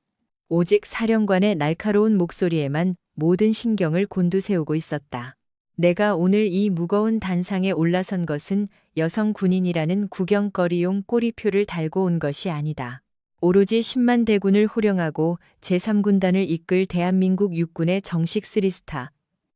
오직 사령관의 날카로운 목소리에만 모든 신경을 곤두세우고 있었다. 내가 오늘 이 무거운 단상에 올라선 것은 여성 군인이라는 구경거리용 꼬리표를 달고 온 것이 아니다. 오로지 10만 대군을 호령하고 제3군단을 이끌 대한민국 육군의 정식 3스타,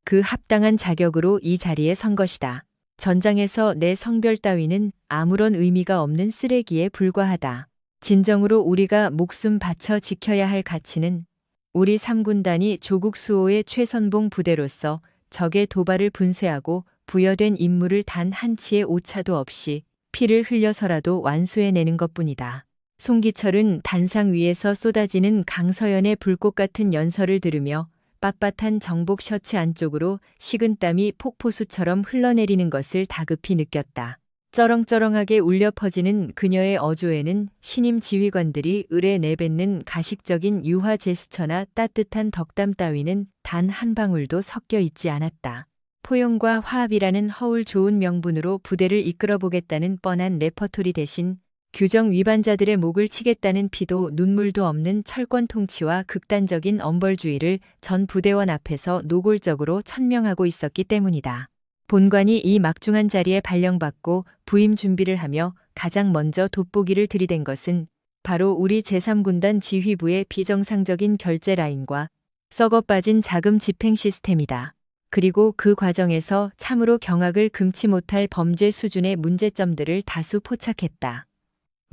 그 합당한 자격으로 이 자리에 선 것이다. 전장에서 내 성별 따위는 아무런 의미가 없는 쓰레기에 불과하다. 진정으로 우리가 목숨 바쳐 지켜야 할 가치는 우리 3군단이 조국 수호의 최선봉 부대로서 적의 도발을 분쇄하고 부여된 임무를 단 한치의 오차도 없이 피를 흘려서라도 완수해내는 것뿐이다. 송기철은 단상 위에서 쏟아지는 강서연의 불꽃 같은 연설을 들으며 빳빳한 정복 셔츠 안쪽으로 식은땀이 폭포수처럼 흘러내리는 것을 다급히 느꼈다. 쩌렁쩌렁하게 울려 퍼지는 그녀의 어조에는 신임 지휘관들이 을에 내뱉는 가식적인 유화 제스처나 따뜻한 덕담 따위는 단 한 방울도 섞여 있지 않았다. 포용과 화합이라는 허울 좋은 명분으로 부대를 이끌어보겠다는 뻔한 레퍼토리 대신 규정 위반자들의 목을 치겠다는 피도 눈물도 없는 철권 통치와 극단적인 엄벌주의를 전 부대원 앞에서 노골적으로 천명하고 있었기 때문이다. 본관이 이 막중한 자리에 발령받고 부임 준비를 하며 가장 먼저 돋보기를 들이댄 것은 바로 우리 제3군단 지휘부의 비정상적인 결제 라인과 썩어 빠진 자금 집행 시스템이다. 그리고 그 과정에서 참으로 경악을 금치 못할 범죄 수준의 문제점들을 다수 포착했다.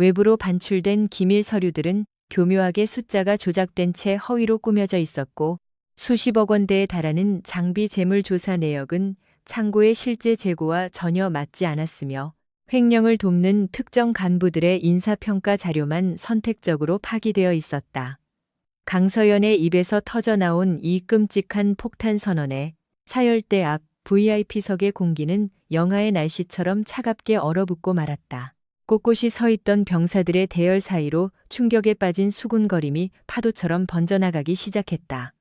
외부로 반출된 기밀 서류들은 교묘하게 숫자가 조작된 채 허위로 꾸며져 있었고 수십억 원대에 달하는 장비 재물 조사 내역은 창고의 실제 재고와 전혀 맞지 않았으며 횡령을 돕는 특정 간부들의 인사평가 자료만 선택적으로 파기되어 있었다. 강서연의 입에서 터져나온 이 끔찍한 폭탄 선언에 사열대 앞 VIP석의 공기는 영하의 날씨처럼 차갑게 얼어붙고 말았다. 꼿꼿이 서 있던 병사들의 대열 사이로 충격에 빠진 수군거림이 파도처럼 번져나가기 시작했다.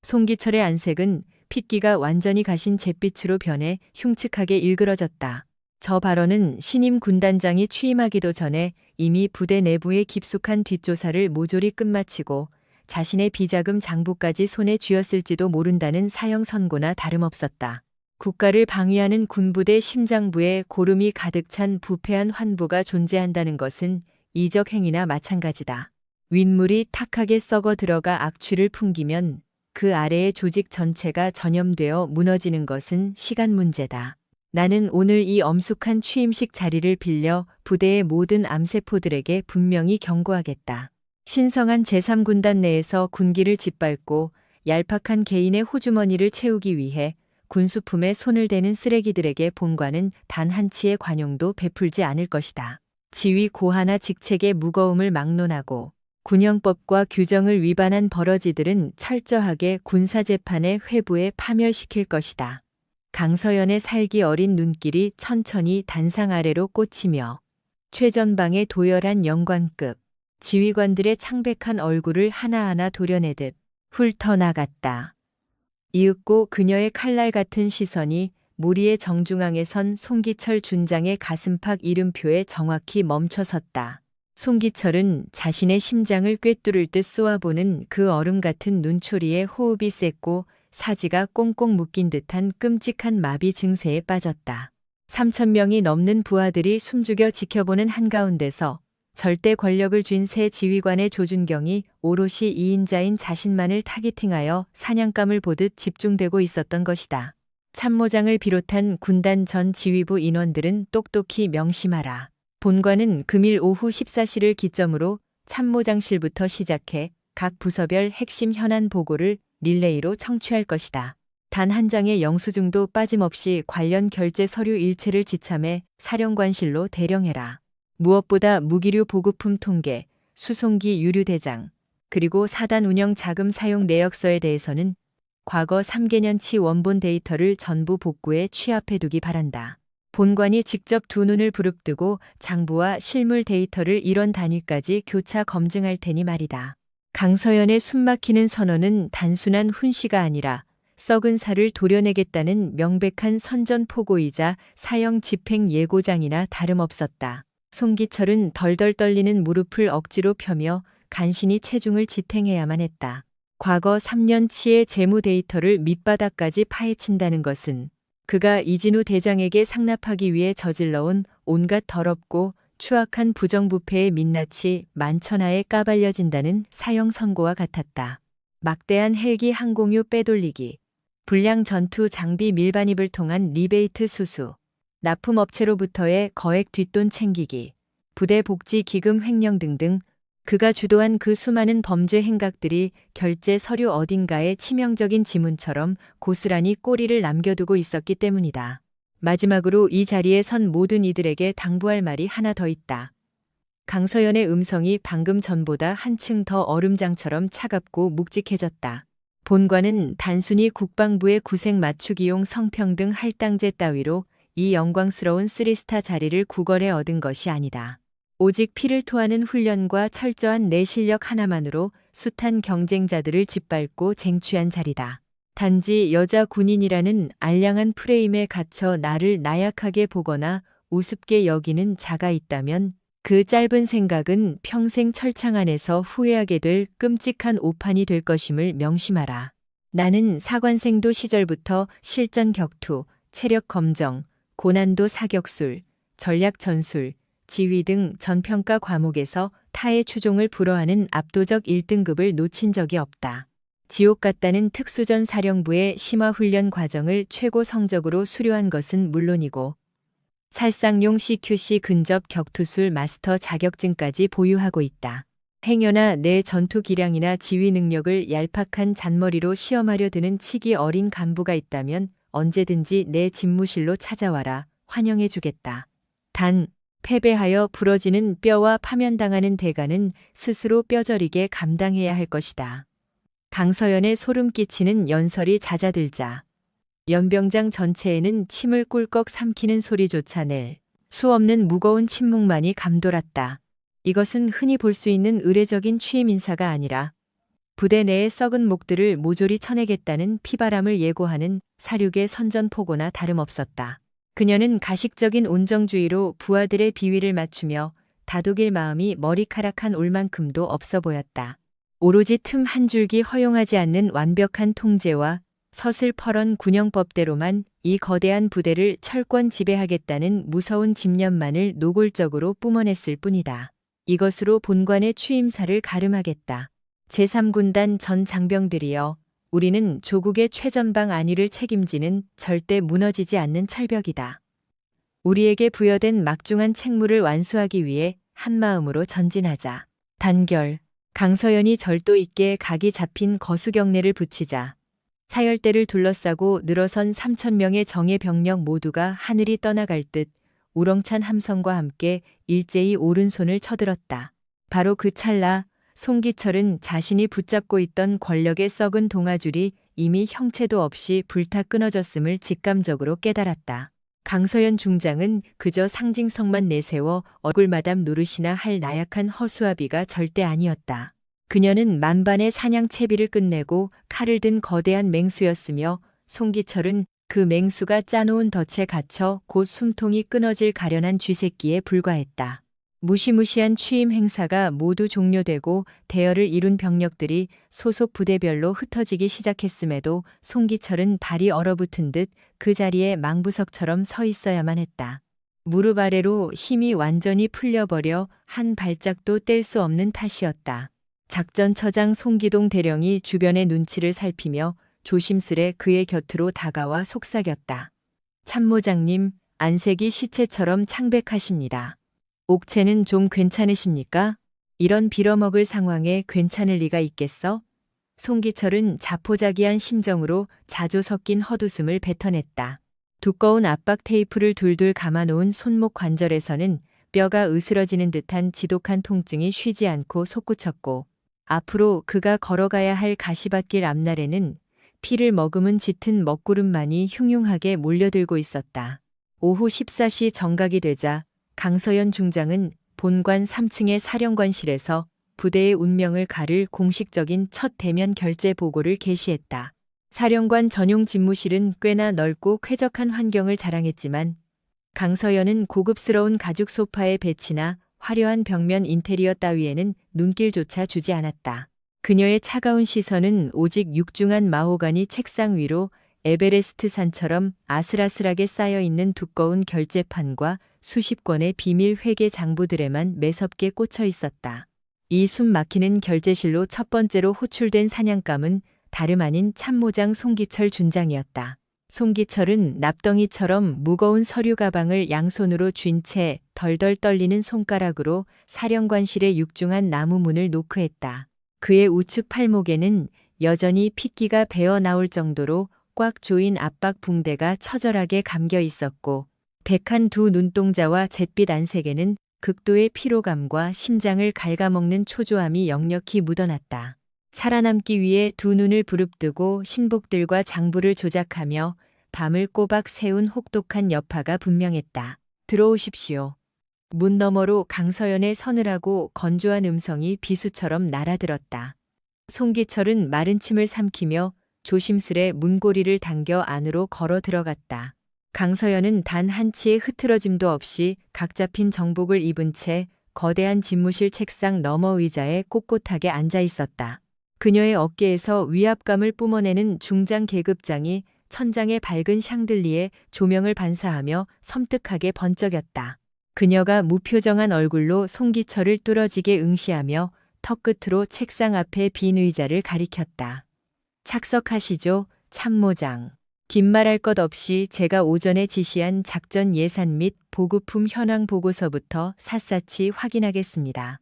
송기철의 안색은 핏기가 완전히 가신 잿빛으로 변해 흉측하게 일그러졌다. 저 발언은 신임 군단장이 취임하기도 전에 이미 부대 내부의 깊숙한 뒷조사를 모조리 끝마치고 자신의 비자금 장부까지 손에 쥐었을지도 모른다는 사형 선고나 다름없었다. 국가를 방위하는 군부대 심장부에 고름이 가득 찬 부패한 환부가 존재한다는 것은 이적 행위나 마찬가지다. 윗물이 탁하게 썩어 들어가 악취를 풍기면 그 아래의 조직 전체가 전염되어 무너지는 것은 시간 문제다. 나는 오늘 이 엄숙한 취임식 자리를 빌려 부대의 모든 암세포들에게 분명히 경고하겠다. 신성한 제3군단 내에서 군기를 짓밟고 얄팍한 개인의 호주머니를 채우기 위해 군수품에 손을 대는 쓰레기들에게 본관은 단 한치의 관용도 베풀지 않을 것이다. 지위 고하나 직책의 무거움을 막론하고 군영법과 규정을 위반한 버러지들은 철저하게 군사재판의 회부에 파멸시킬 것이다. 강서연의 살기 어린 눈길이 천천히 단상 아래로 꽂히며 최전방의 도열한 영관급 지휘관들의 창백한 얼굴을 하나하나 도려내듯 훑어나갔다. 이윽고 그녀의 칼날 같은 시선이 무리의 정중앙에 선 송기철 준장의 가슴팍 이름표에 정확히 멈춰섰다. 송기철은 자신의 심장을 꿰뚫을 듯 쏘아보는 그 얼음 같은 눈초리에 호흡이 셌고 사지가 꽁꽁 묶인 듯한 끔찍한 마비 증세에 빠졌다. 3,000명이 넘는 부하들이 숨죽여 지켜보는 한가운데서 절대 권력을 쥔 새 지휘관의 조준경이 오롯이 2인자인 자신만을 타깃팅하여 사냥감을 보듯 집중되고 있었던 것이다. 참모장을 비롯한 군단 전 지휘부 인원들은 똑똑히 명심하라. 본관은 금일 오후 14시를 기점으로 참모장실부터 시작해 각 부서별 핵심 현안 보고를 릴레이로 청취할 것이다. 단 한 장의 영수증도 빠짐없이 관련 결제 서류 일체를 지참해 사령관실로 대령해라. 무엇보다 무기류 보급품 통계, 수송기 유류 대장, 그리고 사단 운영 자금 사용 내역서에 대해서는 과거 3개년치 원본 데이터를 전부 복구해 취합해두기 바란다. 본관이 직접 두 눈을 부릅뜨고 장부와 실물 데이터를 1원 단위까지 교차 검증할 테니 말이다. 강서연의 숨막히는 선언은 단순한 훈시가 아니라 썩은 살을 도려내겠다는 명백한 선전포고이자 사형 집행 예고장이나 다름없었다. 송기철은 덜덜 떨리는 무릎을 억지로 펴며 간신히 체중을 지탱해야만 했다. 과거 3년치의 재무 데이터를 밑바닥까지 파헤친다는 것은 그가 이진우 대장에게 상납하기 위해 저질러온 온갖 더럽고 추악한 부정부패의 민낯이 만천하에 까발려진다는 사형 선고와 같았다. 막대한 헬기 항공유 빼돌리기, 불량 전투 장비 밀반입을 통한 리베이트 수수, 납품업체로부터의 거액 뒷돈 챙기기, 부대 복지 기금 횡령 등등 그가 주도한 그 수많은 범죄 행각들이 결제 서류 어딘가에 치명적인 지문처럼 고스란히 꼬리를 남겨두고 있었기 때문이다. 마지막으로 이 자리에 선 모든 이들에게 당부할 말이 하나 더 있다. 강서연의 음성이 방금 전보다 한층 더 얼음장처럼 차갑고 묵직해졌다. 본관은 단순히 국방부의 구색 맞추기용 성평등 할당제 따위로 이 영광스러운 3스타 자리를 구걸해 얻은 것이 아니다. 오직 피를 토하는 훈련과 철저한 내 실력 하나만으로 숱한 경쟁자들을 짓밟고 쟁취한 자리다. 단지 여자 군인이라는 알량한 프레임에 갇혀 나를 나약하게 보거나 우습게 여기는 자가 있다면 그 짧은 생각은 평생 철창 안에서 후회하게 될 끔찍한 오판이 될 것임을 명심하라. 나는 사관생도 시절부터 실전 격투, 체력 검정, 고난도 사격술, 전략 전술, 지휘 등 전평가 과목에서 타의 추종을 불허하는 압도적 1등급을 놓친 적이 없다. 지옥 같다는 특수전 사령부의 심화훈련 과정을 최고 성적으로 수료한 것은 물론이고 살상용 CQC 근접 격투술 마스터 자격증까지 보유하고 있다. 행여나 내 전투 기량이나 지휘 능력을 얄팍한 잔머리로 시험하려 드는 치기 어린 간부가 있다면 언제든지 내 집무실로 찾아와라. 환영해주겠다. 단 패배하여 부러지는 뼈와 파면당하는 대가는 스스로 뼈저리게 감당해야 할 것이다. 강서연의 소름 끼치는 연설이 잦아들자 연병장 전체에는 침을 꿀꺽 삼키는 소리조차 낼 수 없는 무거운 침묵만이 감돌았다. 이것은 흔히 볼 수 있는 의례적인 취임 인사가 아니라 부대 내의 썩은 목들을 모조리 쳐내겠다는 피바람을 예고하는 사륙의 선전포고나 다름없었다. 그녀는 가식적인 온정주의로 부하들의 비위를 맞추며 다독일 마음이 머리카락 한 올만큼도 없어 보였다. 오로지 틈 한 줄기 허용하지 않는 완벽한 통제와 서슬퍼런 군영법대로만 이 거대한 부대를 철권 지배하겠다는 무서운 집념만을 노골적으로 뿜어냈을 뿐이다. 이것으로 본관의 취임사를 가름하겠다. 제3군단 전 장병들이여, 우리는 조국의 최전방 안위를 책임지는 절대 무너지지 않는 철벽이다. 우리에게 부여된 막중한 책무를 완수하기 위해 한마음으로 전진하자. 단결. 강서연이 절도 있게 각이 잡힌 거수경례를 붙이자 사열대를 둘러싸고 늘어선 3,000명의 정예 병력 모두가 하늘이 떠나갈 듯 우렁찬 함성과 함께 일제히 오른손을 쳐들었다. 바로 그 찰나 송기철은 자신이 붙잡고 있던 권력의 썩은 동아줄이 이미 형체도 없이 불타 끊어졌음을 직감적으로 깨달았다. 강서연 중장은 그저 상징성만 내세워 얼굴마담 노릇이나 할 나약한 허수아비가 절대 아니었다. 그녀는 만반의 사냥 채비를 끝내고 칼을 든 거대한 맹수였으며 송기철은 그 맹수가 짜놓은 덫에 갇혀 곧 숨통이 끊어질 가련한 쥐새끼에 불과했다. 무시무시한 취임 행사가 모두 종료되고 대열을 이룬 병력들이 소속 부대별로 흩어지기 시작했음에도 송기철은 발이 얼어붙은 듯 그 자리에 망부석처럼 서 있어야만 했다. 무릎 아래로 힘이 완전히 풀려버려 한 발짝도 뗄 수 없는 탓이었다. 작전처장 송기동 대령이 주변의 눈치를 살피며 조심스레 그의 곁으로 다가와 속삭였다. 참모장님, 안색이 시체처럼 창백하십니다. 옥체는 좀 괜찮으십니까? 이런 빌어먹을 상황에 괜찮을 리가 있겠어? 송기철은 자포자기한 심정으로 자조 섞인 헛웃음을 뱉어냈다. 두꺼운 압박 테이프를 둘둘 감아놓은 손목 관절에서는 뼈가 으스러지는 듯한 지독한 통증이 쉬지 않고 솟구쳤고 앞으로 그가 걸어가야 할 가시밭길 앞날에는 피를 머금은 짙은 먹구름만이 흉흉하게 몰려들고 있었다. 오후 14시 정각이 되자 강서연 중장은 본관 3층의 사령관실에서 부대의 운명을 가를 공식적인 첫 대면 결재 보고를 게시했다. 사령관 전용 집무실은 꽤나 넓고 쾌적한 환경을 자랑했지만 강서연은 고급스러운 가죽 소파의 배치나 화려한 벽면 인테리어 따위에는 눈길조차 주지 않았다. 그녀의 차가운 시선은 오직 육중한 마호가니 책상 위로 에베레스트 산처럼 아슬아슬하게 쌓여있는 두꺼운 결제판과 수십 권의 비밀 회계 장부들에만 매섭게 꽂혀 있었다. 이 숨 막히는 결제실로 첫 번째로 호출된 사냥감은 다름 아닌 참모장 송기철 준장이었다. 송기철은 납덩이처럼 무거운 서류 가방을 양손으로 쥔 채 덜덜 떨리는 손가락으로 사령관실의 육중한 나무 문을 노크했다. 그의 우측 팔목에는 여전히 핏기가 배어 나올 정도로 꽉 조인 압박 붕대가 처절하게 감겨 있었고 백한 두 눈동자와 잿빛 안색에는 극도의 피로감과 심장을 갉아먹는 초조함이 역력히 묻어났다. 살아남기 위해 두 눈을 부릅뜨고 신복들과 장부를 조작하며 밤을 꼬박 새운 혹독한 여파가 분명했다. 들어오십시오. 문 너머로 강서연의 서늘하고 건조한 음성이 비수처럼 날아들었다. 송기철은 마른 침을 삼키며 조심스레 문고리를 당겨 안으로 걸어 들어갔다. 강서연은 단 한치의 흐트러짐도 없이 각 잡힌 정복을 입은 채 거대한 집무실 책상 너머 의자에 꼿꼿하게 앉아 있었다. 그녀의 어깨에서 위압감을 뿜어내는 중장 계급장이 천장의 밝은 샹들리에 조명을 반사하며 섬뜩하게 번쩍였다. 그녀가 무표정한 얼굴로 송기철을 뚫어지게 응시하며 턱끝으로 책상 앞에 빈 의자를 가리켰다. 착석하시죠, 참모장. 긴 말할 것 없이 제가 오전에 지시한 작전 예산 및 보급품 현황 보고서부터 샅샅이 확인하겠습니다.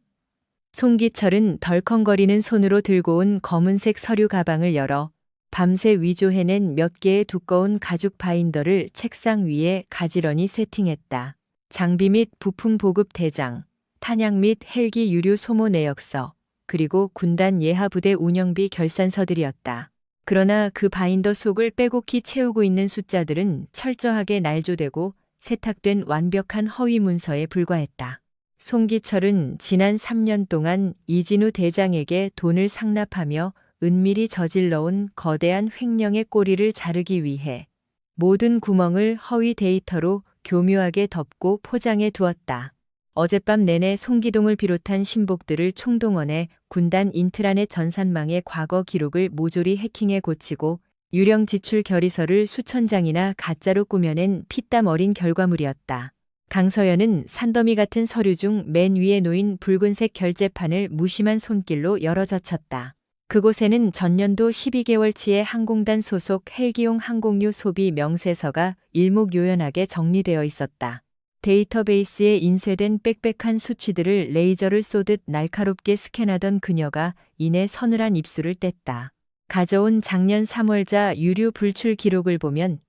송기철은 덜컹거리는 손으로 들고 온 검은색 서류 가방을 열어 밤새 위조해낸 몇 개의 두꺼운 가죽 바인더를 책상 위에 가지런히 세팅했다. 장비 및 부품 보급 대장, 탄약 및 헬기 유류 소모 내역서, 그리고 군단 예하부대 운영비 결산서들이었다. 그러나 그 바인더 속을 빼곡히 채우고 있는 숫자들은 철저하게 날조되고 세탁된 완벽한 허위 문서에 불과했다. 송기철은 지난 3년 동안 이진우 대장에게 돈을 상납하며 은밀히 저질러온 거대한 횡령의 꼬리를 자르기 위해 모든 구멍을 허위 데이터로 교묘하게 덮고 포장해 두었다. 어젯밤 내내 송기동을 비롯한 신복들을 총동원해 군단 인트라넷 전산망의 과거 기록을 모조리 해킹해 고치고 유령 지출 결의서를 수천 장이나 가짜로 꾸며낸 피땀 어린 결과물이었다. 강서연은 산더미 같은 서류 중 맨 위에 놓인 붉은색 결제판을 무심한 손길로 열어젖혔다. 그곳에는 전년도 12개월치의 항공단 소속 헬기용 항공유 소비 명세서가 일목요연하게 정리되어 있었다. 데이터베이스에 인쇄된 빽빽한 수치들을 레이저를 쏘듯 날카롭게 스캔하던 그녀가 이내 서늘한 입술을 뗐다. 가져온 작년 3월자 유류 불출 기록을 보면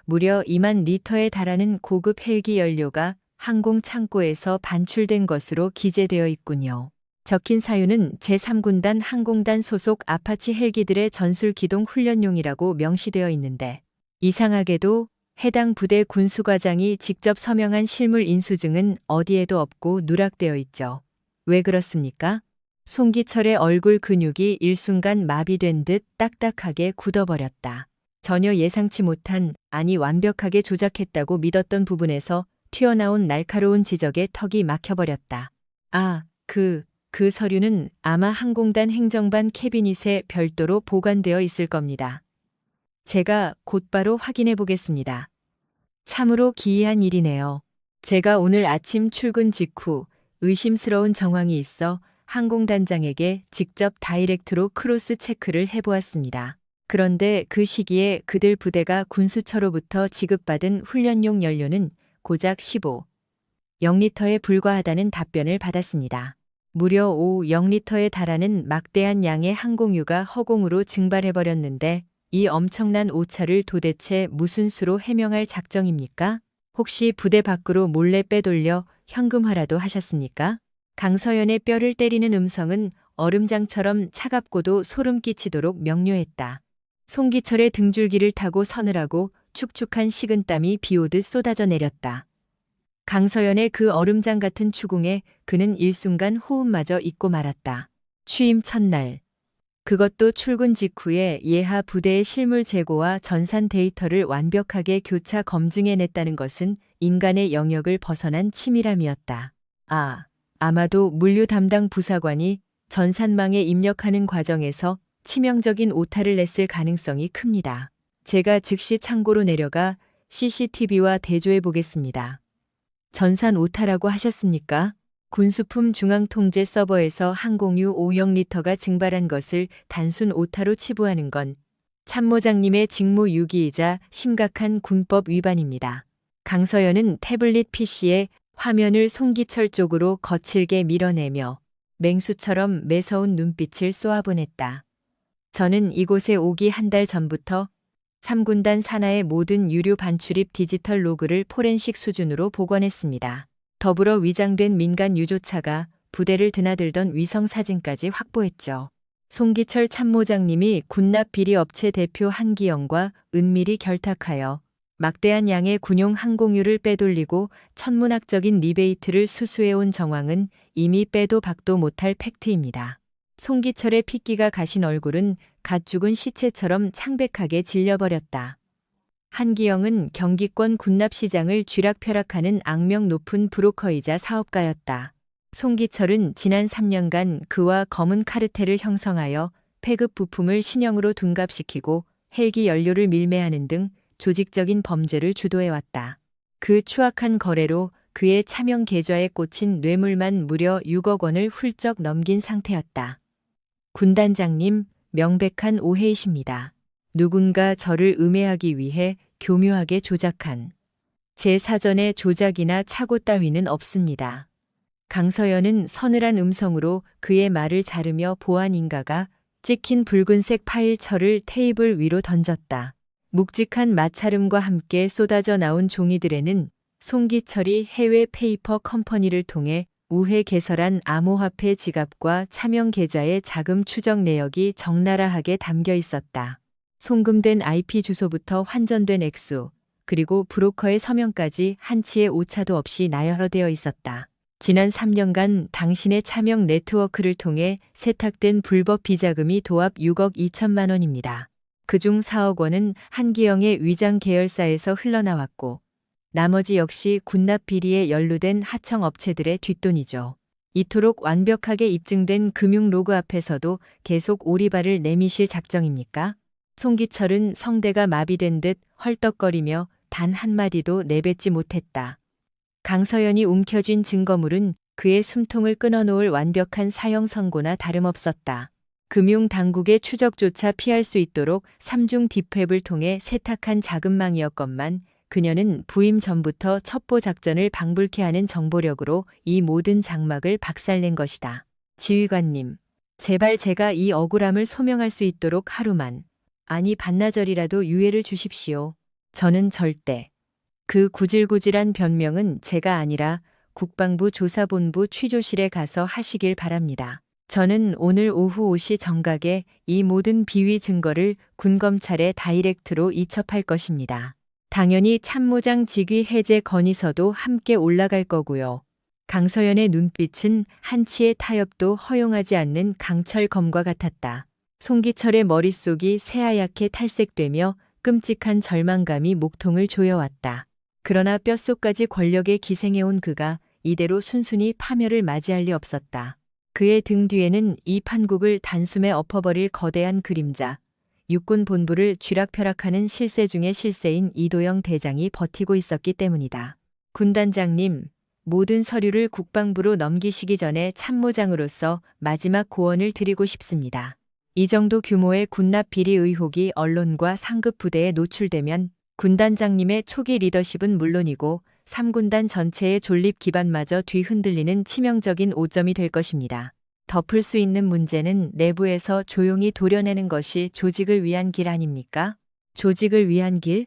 무려 2만 리터에 달하는 고급 헬기 연료가 항공 창고에서 반출된 것으로 기재되어 있군요. 적힌 사유는 제3군단 항공단 소속 아파치 헬기들의 전술 기동 훈련용이라고 명시되어 있는데 이상하게도 해당 부대 군수과장이 직접 서명한 실물 인수증은 어디에도 없고 누락되어 있죠. 왜 그렇습니까? 송기철의 얼굴 근육이 일순간 마비된 듯 딱딱하게 굳어버렸다. 전혀 예상치 못한, 아니 완벽하게 조작했다고 믿었던 부분에서 튀어나온 날카로운 지적에 턱이 막혀버렸다. 그 서류는 아마 항공단 행정반 캐비닛에 별도로 보관되어 있을 겁니다. 제가 곧바로 확인해 보겠습니다. 참으로 기이한 일이네요. 제가 오늘 아침 출근 직후 의심스러운 정황이 있어 항공단장에게 직접 다이렉트로 크로스 체크를 해보았습니다. 그런데 그 시기에 그들 부대가 군수처로부터 지급받은 훈련용 연료는 고작 0리터에 불과하다는 답변을 받았습니다. 무려 0리터에 달하는 막대한 양의 항공유가 허공으로 증발해버렸는데 이 엄청난 오차를 도대체 무슨 수로 해명할 작정입니까? 혹시 부대 밖으로 몰래 빼돌려 현금화라도 하셨습니까? 강서연의 뼈를 때리는 음성은 얼음장처럼 차갑고도 소름 끼치도록 명료했다. 송기철의 등줄기를 타고 서늘하고 축축한 식은땀이 비오듯 쏟아져 내렸다. 강서연의 그 얼음장 같은 추궁에 그는 일순간 호흡마저 잊고 말았다. 취임 첫날. 그것도 출근 직후에 예하 부대의 실물 재고와 전산 데이터를 완벽하게 교차 검증해냈다는 것은 인간의 영역을 벗어난 치밀함이었다. 아마도 물류 담당 부사관이 전산망에 입력하는 과정에서 치명적인 오타를 냈을 가능성이 큽니다. 제가 즉시 창고로 내려가 CCTV와 대조해 보겠습니다. 전산 오타라고 하셨습니까? 군수품 중앙통제 서버에서 항공유 50리터가 증발한 것을 단순 오타로 치부하는 건 참모장님의 직무유기이자 심각한 군법 위반입니다. 강서연은 태블릿 PC에 화면을 송기철 쪽으로 거칠게 밀어내며 맹수처럼 매서운 눈빛을 쏘아보냈다. 저는 이곳에 오기 한 달 전부터 3군단 산하의 모든 유료 반출입 디지털 로그를 포렌식 수준으로 복원했습니다. 더불어 위장된 민간 유조차가 부대를 드나들던 위성 사진까지 확보했죠. 송기철 참모장님이 군납 비리 업체 대표 한기영과 은밀히 결탁하여 막대한 양의 군용 항공유를 빼돌리고 천문학적인 리베이트를 수수해온 정황은 이미 빼도 박도 못할 팩트입니다. 송기철의 핏기가 가신 얼굴은 갓 죽은 시체처럼 창백하게 질려버렸다. 한기영은 경기권 군납시장을 쥐락펴락하는 악명 높은 브로커이자 사업가였다. 송기철은 지난 3년간 그와 검은 카르텔을 형성하여 폐급 부품을 신형으로 둔갑시키고 헬기 연료를 밀매하는 등 조직적인 범죄를 주도해왔다. 그 추악한 거래로 그의 차명 계좌에 꽂힌 뇌물만 무려 6억 원을 훌쩍 넘긴 상태였다. 군단장님, 명백한 오해이십니다. 누군가 저를 음해하기 위해 교묘하게 조작한 제 사전에 조작이나 착오 따위는 없습니다. 강서연은 서늘한 음성으로 그의 말을 자르며 보안인가가 찍힌 붉은색 파일철을 테이블 위로 던졌다. 묵직한 마찰음과 함께 쏟아져 나온 종이들에는 송기철이 해외 페이퍼 컴퍼니를 통해 우회 개설한 암호화폐 지갑과 차명 계좌의 자금 추적 내역이 적나라하게 담겨 있었다. 송금된 IP 주소부터 환전된 액수, 그리고 브로커의 서명까지 한치의 오차도 없이 나열되어 있었다. 지난 3년간 당신의 차명 네트워크를 통해 세탁된 불법 비자금이 도합 6억 2천만 원입니다. 그중 4억 원은 한기영의 위장 계열사에서 흘러나왔고 나머지 역시 군납 비리에 연루된 하청 업체들의 뒷돈이죠. 이토록 완벽하게 입증된 금융 로그 앞에서도 계속 오리발을 내미실 작정입니까? 송기철은 성대가 마비된 듯 헐떡거리며 단 한마디도 내뱉지 못했다. 강서연이 움켜쥔 증거물은 그의 숨통을 끊어놓을 완벽한 사형 선고나 다름없었다. 금융당국의 추적조차 피할 수 있도록 3중 딥웹을 통해 세탁한 자금망이었건만 그녀는 부임 전부터 첩보 작전을 방불케 하는 정보력으로 이 모든 장막을 박살낸 것이다. 지휘관님, 제발 제가 이 억울함을 소명할 수 있도록 하루만, 아니 반나절이라도 유예를 주십시오. 저는 절대. 그 구질구질한 변명은 제가 아니라 국방부 조사본부 취조실에 가서 하시길 바랍니다. 저는 오늘 오후 5시 정각에 이 모든 비위 증거를 군검찰에 다이렉트로 이첩할 것입니다. 당연히 참모장 직위 해제 건의서도 함께 올라갈 거고요. 강서연의 눈빛은 한치의 타협도 허용하지 않는 강철검과 같았다. 송기철의 머릿속이 새하얗게 탈색되며 끔찍한 절망감이 목통을 조여왔다. 그러나 뼛속까지 권력에 기생해온 그가 이대로 순순히 파멸을 맞이할 리 없었다. 그의 등 뒤에는 이 판국을 단숨에 엎어버릴 거대한 그림자, 육군 본부를 쥐락펴락하는 실세 중의 실세인 이도영 대장이 버티고 있었기 때문이다. 군단장님, 모든 서류를 국방부로 넘기시기 전에 참모장으로서 마지막 고언을 드리고 싶습니다. 이 정도 규모의 군납 비리 의혹이 언론과 상급 부대에 노출되면 군단장님의 초기 리더십은 물론이고 3군단 전체의 존립 기반마저 뒤흔들리는 치명적인 오점이 될 것입니다. 덮을 수 있는 문제는 내부에서 조용히 도려내는 것이 조직을 위한 길 아닙니까? 조직을 위한 길?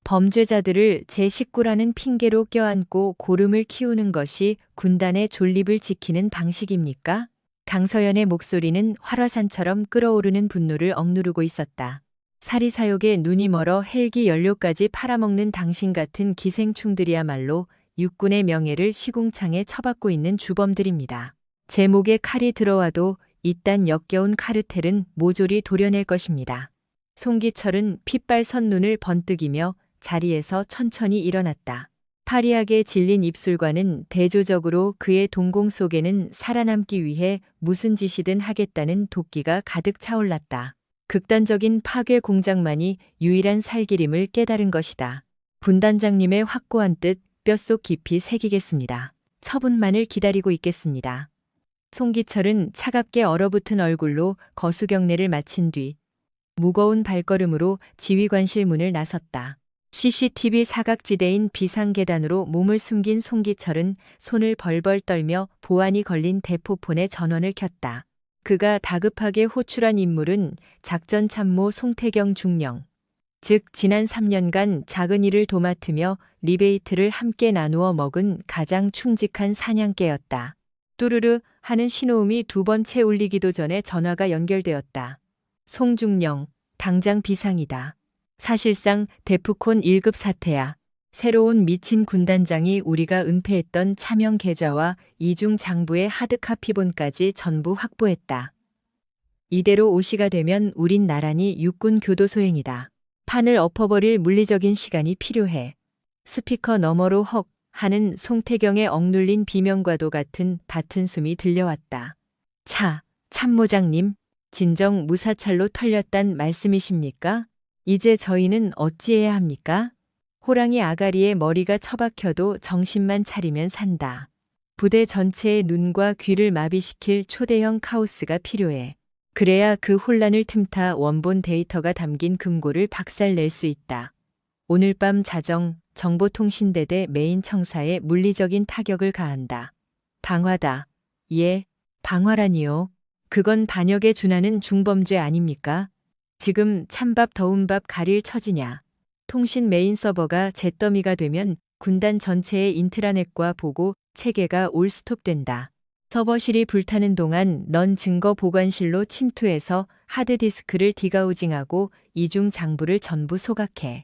범죄자들을 제 식구라는 핑계로 껴안고 고름을 키우는 것이 군단의 존립을 지키는 방식입니까? 강서연의 목소리는 활화산처럼 끓어오르는 분노를 억누르고 있었다. 사리사욕에 눈이 멀어 헬기 연료까지 팔아먹는 당신 같은 기생충들이야말로 육군의 명예를 시궁창에 처박고 있는 주범들입니다. 제 목에 칼이 들어와도 이딴 역겨운 카르텔은 모조리 도려낼 것입니다. 송기철은 핏발선 눈을 번뜩이며 자리에서 천천히 일어났다. 파리하게 질린 입술과는 대조적으로 그의 동공 속에는 살아남기 위해 무슨 짓이든 하겠다는 도끼가 가득 차올랐다. 극단적인 파괴 공작만이 유일한 살기림을 깨달은 것이다. 군단장님의 확고한 뜻 뼛속 깊이 새기겠습니다. 처분만을 기다리고 있겠습니다. 송기철은 차갑게 얼어붙은 얼굴로 거수경례를 마친 뒤 무거운 발걸음으로 지휘관실 문을 나섰다. CCTV 사각지대인 비상계단으로 몸을 숨긴 송기철은 손을 벌벌 떨며 보안이 걸린 대포폰에 전원을 켰다. 그가 다급하게 호출한 인물은 작전참모 송태경 중령. 즉 지난 3년간 작은 일을 도맡으며 리베이트를 함께 나누어 먹은 가장 충직한 사냥개였다. 뚜르르 하는 신호음이 두 번째 울리기도 전에 전화가 연결되었다. 송중령, 당장 비상이다. 사실상 데프콘 1급 사태야. 새로운 미친 군단장이 우리가 은폐했던 차명 계좌와 이중 장부의 하드카피본까지 전부 확보했다. 이대로 5시가 되면 우린 나란히 육군 교도소행이다. 판을 엎어버릴 물리적인 시간이 필요해. 스피커 너머로 헉 하는 송태경의 억눌린 비명과도 같은 밭은 숨이 들려왔다. 참모장님, 진정 무사찰로 털렸단 말씀이십니까? 이제 저희는 어찌해야 합니까? 호랑이 아가리에 머리가 처박혀도 정신만 차리면 산다. 부대 전체의 눈과 귀를 마비시킬 초대형 카오스가 필요해. 그래야 그 혼란을 틈타 원본 데이터가 담긴 금고를 박살낼 수 있다. 오늘 밤 정보통신대대 메인 청사에 물리적인 타격을 가한다. 방화다. 예, 방화라니요. 그건 반역에 준하는 중범죄 아닙니까? 지금 찬밥 더운 밥 가릴 처지냐. 통신 메인 서버가 잿더미가 되면 군단 전체의 인트라넷과 보고 체계가 올스톱된다. 서버실이 불타는 동안 넌 증거 보관실로 침투해서 하드디스크를 디가우징하고 이중 장부를 전부 소각해.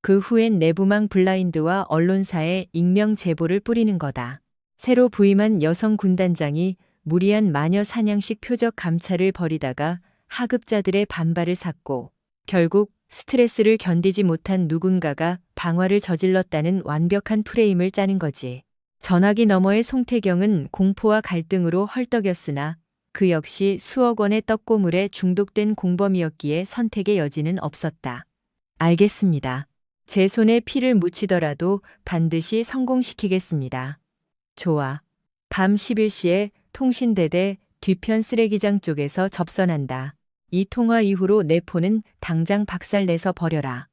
그 후엔 내부망 블라인드와 언론사에 익명 제보를 뿌리는 거다. 새로 부임한 여성 군단장이 무리한 마녀 사냥식 표적 감찰을 벌이다가 하급자들의 반발을 샀고 결국 스트레스를 견디지 못한 누군가가 방화를 저질렀다는 완벽한 프레임을 짜는 거지. 전화기 너머의 송태경은 공포와 갈등으로 헐떡였으나 그 역시 수억 원의 떡고물에 중독된 공범이었기에 선택의 여지는 없었다. 알겠습니다. 제 손에 피를 묻히더라도 반드시 성공시키겠습니다. 좋아. 밤 11시에 통신대대 뒤편 쓰레기장 쪽에서 접선한다. 이 통화 이후로 내 폰은 당장 박살내서 버려라.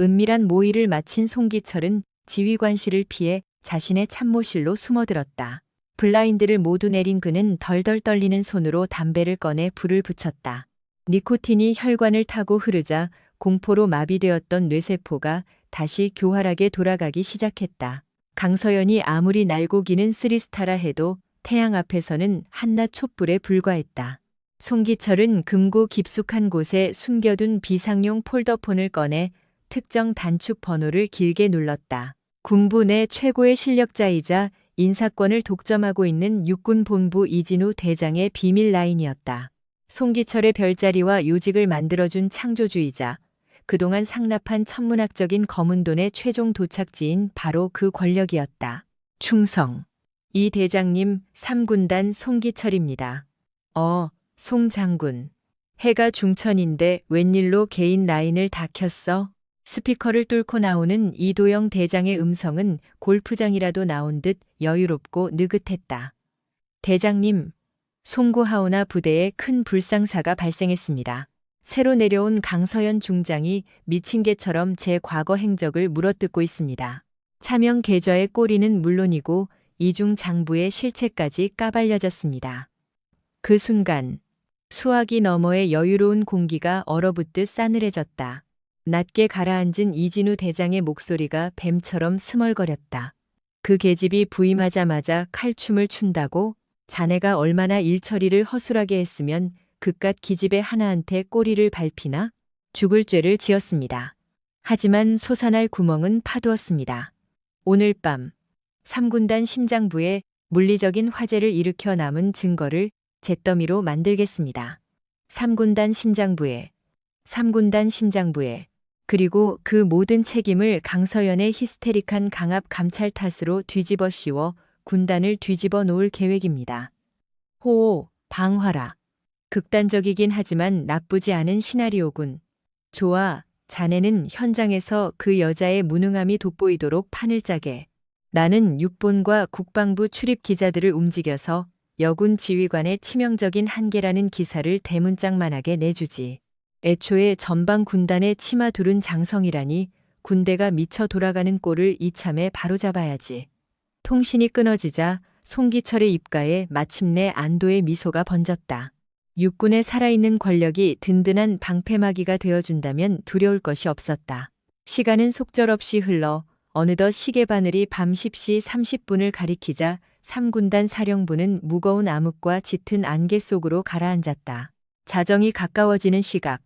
은밀한 모의를 마친 송기철은 지휘관실을 피해 자신의 참모실로 숨어들었다. 블라인드를 모두 내린 그는 덜덜 떨리는 손으로 담배를 꺼내 불을 붙였다. 니코틴이 혈관을 타고 흐르자 공포로 마비되었던 뇌세포가 다시 교활하게 돌아가기 시작했다. 강서연이 아무리 날고 기는 쓰리스타라 해도 태양 앞에서는 한낱 촛불에 불과했다. 송기철은 금고 깊숙한 곳에 숨겨둔 비상용 폴더폰을 꺼내 특정 단축 번호를 길게 눌렀다. 군부 내 최고의 실력자이자 인사권을 독점하고 있는 육군본부 이진우 대장의 비밀 라인이었다. 송기철의 별자리와 요직을 만들어준 창조주의자, 그동안 상납한 천문학적인 검은 돈의 최종 도착지인 바로 그 권력이었다. 충성. 이 대장님 3군단 송기철입니다. 송 장군. 해가 중천인데 웬일로 개인 라인을 다 켰어? 스피커를 뚫고 나오는 이도영 대장의 음성은 골프장이라도 나온 듯 여유롭고 느긋했다. 대장님, 송구하오나 부대에 큰 불상사가 발생했습니다. 새로 내려온 강서연 중장이 미친 개처럼 제 과거 행적을 물어뜯고 있습니다. 차명 계좌의 꼬리는 물론이고 이중 장부의 실체까지 까발려졌습니다. 그 순간 수화기 너머의 여유로운 공기가 얼어붙듯 싸늘해졌다. 낮게 가라앉은 이진우 대장의 목소리가 뱀처럼 스멀거렸다. 그 계집이 부임하자마자 칼춤을 춘다고? 자네가 얼마나 일처리를 허술하게 했으면 그깟 기집애 하나한테 꼬리를 밟히나? 죽을 죄를 지었습니다. 하지만 솟아날 구멍은 파두었습니다. 오늘 밤 3군단 심장부에 물리적인 화재를 일으켜 남은 증거를 잿더미로 만들겠습니다. 3군단 심장부에 그리고 그 모든 책임을 강서연의 히스테릭한 강압 감찰 탓으로 뒤집어 씌워 군단을 뒤집어 놓을 계획입니다. 호호, 방화라. 극단적이긴 하지만 나쁘지 않은 시나리오군. 좋아, 자네는 현장에서 그 여자의 무능함이 돋보이도록 판을 짜게. 나는 육본과 국방부 출입 기자들을 움직여서 여군 지휘관의 치명적인 한계라는 기사를 대문짝만하게 내주지. 애초에 전방 군단의 치마 두른 장성이라니 군대가 미쳐 돌아가는 꼴을 이참에 바로잡아야지. 통신이 끊어지자 송기철의 입가에 마침내 안도의 미소가 번졌다. 육군의 살아있는 권력이 든든한 방패막이가 되어준다면 두려울 것이 없었다. 시간은 속절없이 흘러 어느덧 시계바늘이 밤 10시 30분을 가리키자 3군단 사령부는 무거운 암흑과 짙은 안개 속으로 가라앉았다. 자정이 가까워지는 시각,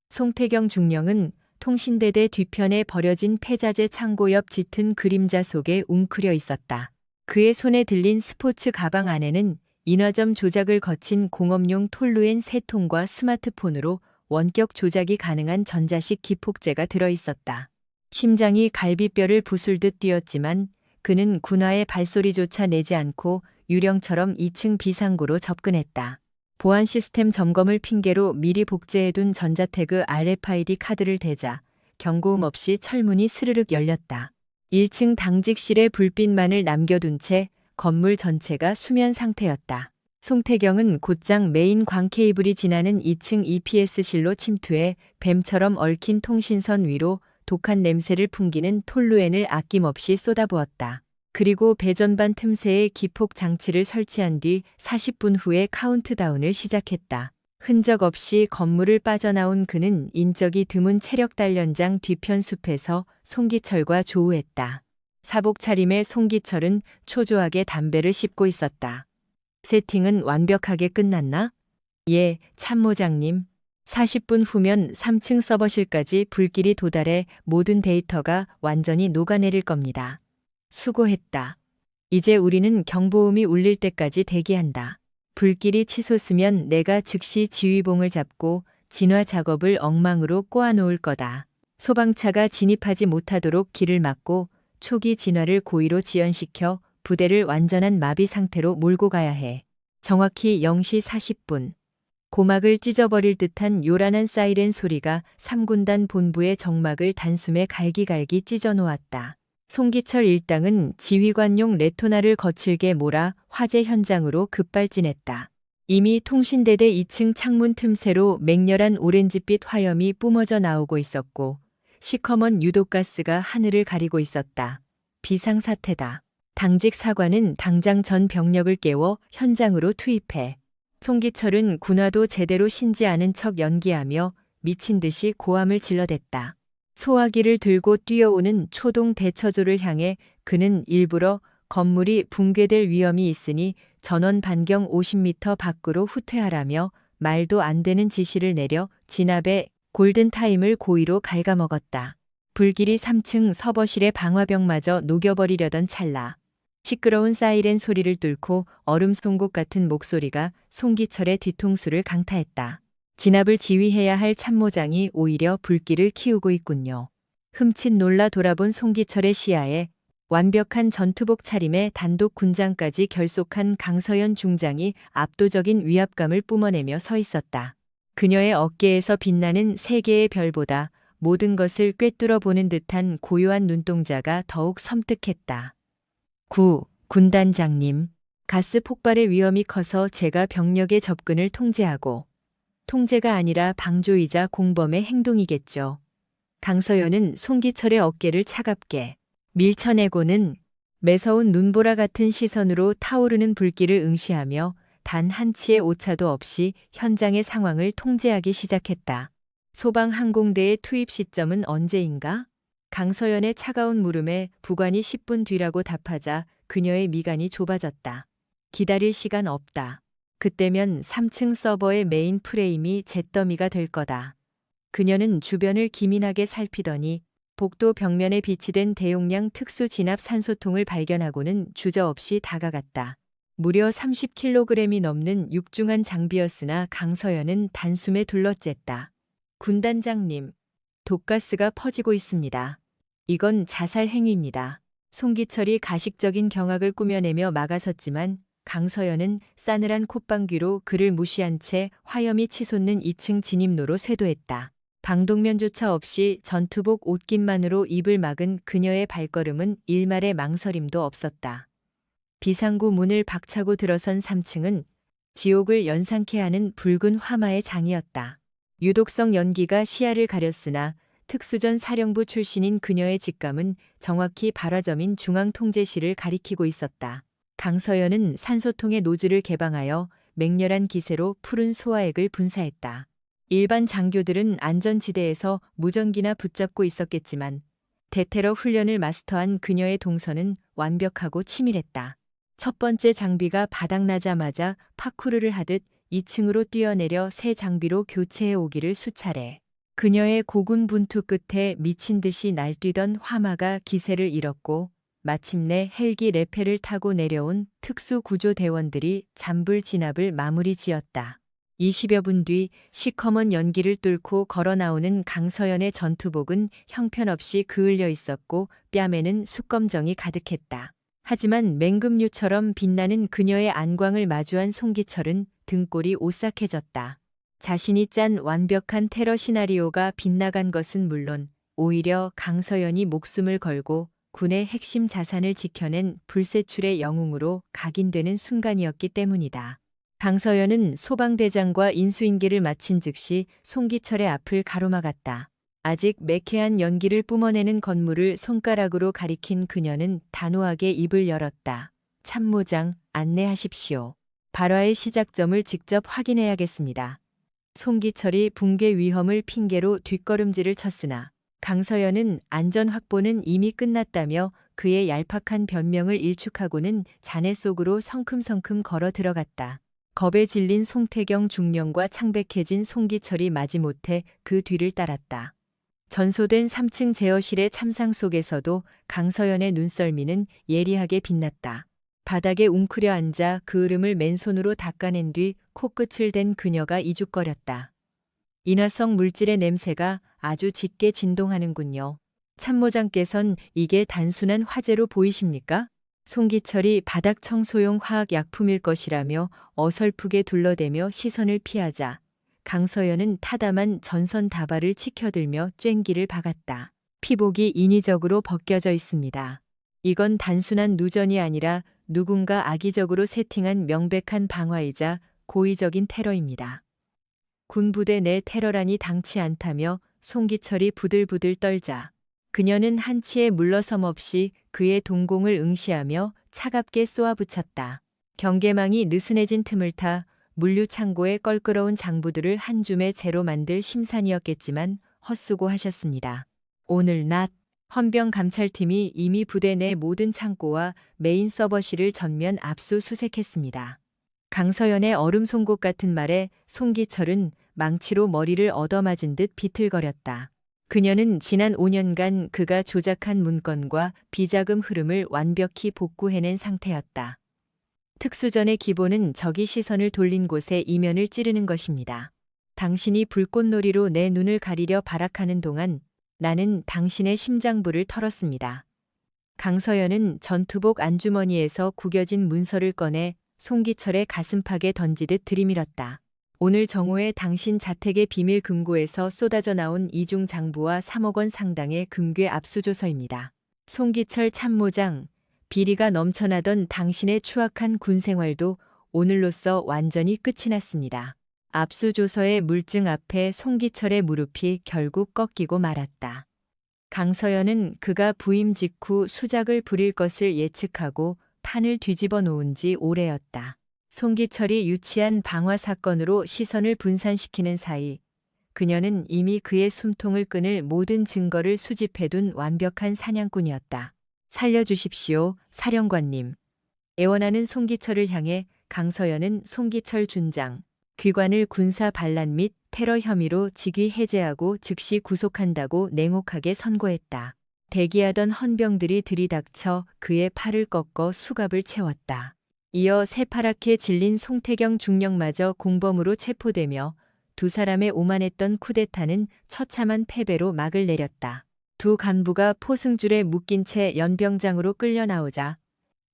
송태경 중령은 통신대대 뒤편에 버려진 폐자재 창고 옆 짙은 그림자 속에 웅크려 있었다. 그의 손에 들린 스포츠 가방 안에는 인화점 조작을 거친 공업용 톨루엔 3통과 스마트폰으로 원격 조작이 가능한 전자식 기폭제가 들어있었다. 심장이 갈비뼈를 부술듯 뛰었지만 그는 군화의 발소리조차 내지 않고 유령처럼 2층 비상구로 접근했다. 보안 시스템 점검을 핑계로 미리 복제해둔 전자태그 RFID 카드를 대자 경고음 없이 철문이 스르륵 열렸다. 1층 당직실에 불빛만을 남겨둔 채 건물 전체가 수면 상태였다. 송태경은 곧장 메인 광 케이블이 지나는 2층 EPS실로 침투해 뱀처럼 얽힌 통신선 위로 독한 냄새를 풍기는 톨루엔을 아낌없이 쏟아부었다. 그리고 배전반 틈새에 기폭 장치를 설치한 뒤 40분 후에 카운트다운을 시작했다. 흔적 없이 건물을 빠져나온 그는 인적이 드문 체력 단련장 뒤편 숲에서 송기철과 조우했다. 사복 차림의 송기철은 초조하게 담배를 씹고 있었다. 세팅은 완벽하게 끝났나? 예, 참모장님. 40분 후면 3층 서버실까지 불길이 도달해 모든 데이터가 완전히 녹아내릴 겁니다. 수고했다. 이제 우리는 경보음이 울릴 때까지 대기한다. 불길이 치솟으면 내가 즉시 지휘봉을 잡고 진화 작업을 엉망으로 꼬아놓을 거다. 소방차가 진입하지 못하도록 길을 막고 초기 진화를 고의로 지연시켜 부대를 완전한 마비 상태로 몰고 가야 해. 정확히 0시 40분. 고막을 찢어버릴 듯한 요란한 사이렌 소리가 3군단 본부의 정막을 단숨에 갈기갈기 찢어놓았다. 송기철 일당은 지휘관용 레토나를 거칠게 몰아 화재 현장으로 급발진했다. 이미 통신대대 2층 창문 틈새로 맹렬한 오렌지빛 화염이 뿜어져 나오고 있었고 시커먼 유독가스가 하늘을 가리고 있었다. 비상사태다. 당직 사관은 당장 전 병력을 깨워 현장으로 투입해. 송기철은 군화도 제대로 신지 않은 척 연기하며 미친 듯이 고함을 질러댔다. 소화기를 들고 뛰어오는 초동 대처조를 향해 그는 일부러 건물이 붕괴될 위험이 있으니 전원 반경 50m 밖으로 후퇴하라며 말도 안 되는 지시를 내려 진압의 골든타임을 고의로 갉아먹었다. 불길이 3층 서버실의 방화벽마저 녹여버리려던 찰나. 시끄러운 사이렌 소리를 뚫고 얼음 송곳 같은 목소리가 송기철의 뒤통수를 강타했다. 진압을 지휘해야 할 참모장이 오히려 불길을 키우고 있군요. 흠칫 놀라 돌아본 송기철의 시야에 완벽한 전투복 차림에 단독 군장까지 결속한 강서연 중장이 압도적인 위압감을 뿜어내며 서 있었다. 그녀의 어깨에서 빛나는 세 개의 별보다 모든 것을 꿰뚫어 보는 듯한 고요한 눈동자가 더욱 섬뜩했다. 군단장님, 가스 폭발의 위험이 커서 제가 병력의 접근을 통제하고 통제가 아니라 방조이자 공범의 행동이겠죠. 강서연은 송기철의 어깨를 차갑게 밀쳐내고는 매서운 눈보라 같은 시선으로 타오르는 불길을 응시하며 단 한치의 오차도 없이 현장의 상황을 통제하기 시작했다. 소방항공대의 투입 시점은 언제인가? 강서연의 차가운 물음에 부관이 10분 뒤라고 답하자 그녀의 미간이 좁아졌다. 기다릴 시간 없다. 그때면 3층 서버의 메인 프레임이 잿더미가 될 거다. 그녀는 주변을 기민하게 살피더니 복도 벽면에 비치된 대용량 특수 진압 산소통을 발견하고는 주저없이 다가갔다. 무려 30kg이 넘는 육중한 장비였으나 강서연은 단숨에 둘러쬐다. 군단장님, 독가스가 퍼지고 있습니다. 이건 자살 행위입니다. 송기철이 가식적인 경악을 꾸며내며 막아섰지만 강서연은 싸늘한 콧방귀로 그를 무시한 채 화염이 치솟는 2층 진입로로 쇄도했다. 방독면조차 없이 전투복 옷깃만으로 입을 막은 그녀의 발걸음은 일말의 망설임도 없었다. 비상구 문을 박차고 들어선 3층은 지옥을 연상케 하는 붉은 화마의 장이었다. 유독성 연기가 시야를 가렸으나 특수전 사령부 출신인 그녀의 직감은 정확히 발화점인 중앙통제실을 가리키고 있었다. 강서연은 산소통의 노즐을 개방하여 맹렬한 기세로 푸른 소화액을 분사했다. 일반 장교들은 안전지대에서 무전기나 붙잡고 있었겠지만 대테러 훈련을 마스터한 그녀의 동선은 완벽하고 치밀했다. 첫 번째 장비가 바닥나자마자 파쿠르를 하듯 2층으로 뛰어내려 새 장비로 교체해 오기를 수차례. 그녀의 고군분투 끝에 미친 듯이 날뛰던 화마가 기세를 잃었고 마침내 헬기 레페를 타고 내려온 특수구조대원들이 잔불 진압을 마무리 지었다. 20여 분 뒤 시커먼 연기를 뚫고 걸어 나오는 강서연의 전투복은 형편없이 그을려 있었고 뺨에는 숯검정이 가득했다. 하지만 맹금류처럼 빛나는 그녀의 안광을 마주한 송기철은 등골이 오싹해졌다. 자신이 짠 완벽한 테러 시나리오가 빗나간 것은 물론 오히려 강서연이 목숨을 걸고 군의 핵심 자산을 지켜낸 불세출의 영웅으로 각인되는 순간이었기 때문이다. 강서연은 소방대장과 인수인계를 마친 즉시 송기철의 앞을 가로막았다. 아직 매캐한 연기를 뿜어내는 건물을 손가락으로 가리킨 그녀는 단호하게 입을 열었다. 참모장, 안내하십시오. 발화의 시작점을 직접 확인해야겠습니다. 송기철이 붕괴 위험을 핑계로 뒷걸음질을 쳤으나 강서연은 안전 확보는 이미 끝났다며 그의 얄팍한 변명을 일축하고는 잔해 속으로 성큼성큼 걸어 들어갔다. 겁에 질린 송태경 중령과 창백해진 송기철이 마지못해 그 뒤를 따랐다. 전소된 3층 제어실의 참상 속에서도 강서연의 눈썰미는 예리하게 빛났다. 바닥에 웅크려 앉아 그을음을 맨손으로 닦아낸 뒤 코끝을 댄 그녀가 이죽거렸다. 인화성 물질의 냄새가 아주 짙게 진동하는군요. 참모장께선 이게 단순한 화재로 보이십니까? 송기철이 바닥 청소용 화학약품일 것이라며 어설프게 둘러대며 시선을 피하자 강서연은 타담한 전선 다발을 치켜들며 쬐기를 박았다. 피복이 인위적으로 벗겨져 있습니다. 이건 단순한 누전이 아니라 누군가 악의적으로 세팅한 명백한 방화이자 고의적인 테러입니다. 군부대 내 테러란이 당치 않다며 송기철이 부들부들 떨자 그녀는 한치의 물러섬 없이 그의 동공을 응시하며 차갑게 쏘아붙였다. 경계망이 느슨해진 틈을 타 물류창고의 껄끄러운 장부들을 한 줌의 재로 만들 심산이었겠지만 헛수고하셨습니다. 오늘 낮 헌병 감찰팀이 이미 부대 내 모든 창고와 메인 서버실을 전면 압수수색했습니다. 강서연의 얼음 송곳 같은 말에 송기철은 망치로 머리를 얻어맞은 듯 비틀거렸다. 그녀는 지난 5년간 그가 조작한 문건과 비자금 흐름을 완벽히 복구해낸 상태였다. 특수전의 기본은 적이 시선을 돌린 곳에 이면을 찌르는 것입니다. 당신이 불꽃놀이로 내 눈을 가리려 발악하는 동안 나는 당신의 심장부를 털었습니다. 강서연은 전투복 안주머니에서 구겨진 문서를 꺼내 송기철의 가슴팍에 던지듯 들이밀었다. 오늘 정오에 당신 자택의 비밀 금고에서 쏟아져 나온 이중 장부와 3억 원 상당의 금괴 압수조서입니다. 송기철 참모장, 비리가 넘쳐나던 당신의 추악한 군 생활도 오늘로써 완전히 끝이 났습니다. 압수조서의 물증 앞에 송기철의 무릎이 결국 꺾이고 말았다. 강서연은 그가 부임 직후 수작을 부릴 것을 예측하고 판을 뒤집어 놓은 지 오래였다. 송기철이 유치한 방화 사건으로 시선을 분산시키는 사이 그녀는 이미 그의 숨통을 끊을 모든 증거를 수집해둔 완벽한 사냥꾼이었다. 살려주십시오, 사령관님. 애원하는 송기철을 향해 강서연은 송기철 준장, 귀관을 군사 반란 및 테러 혐의로 직위 해제하고 즉시 구속한다고 냉혹하게 선고했다. 대기하던 헌병들이 들이닥쳐 그의 팔을 꺾어 수갑을 채웠다. 이어 새파랗게 질린 송태경 중령마저 공범으로 체포되며 두 사람의 오만했던 쿠데타는 처참한 패배로 막을 내렸다. 두 간부가 포승줄에 묶인 채 연병장으로 끌려 나오자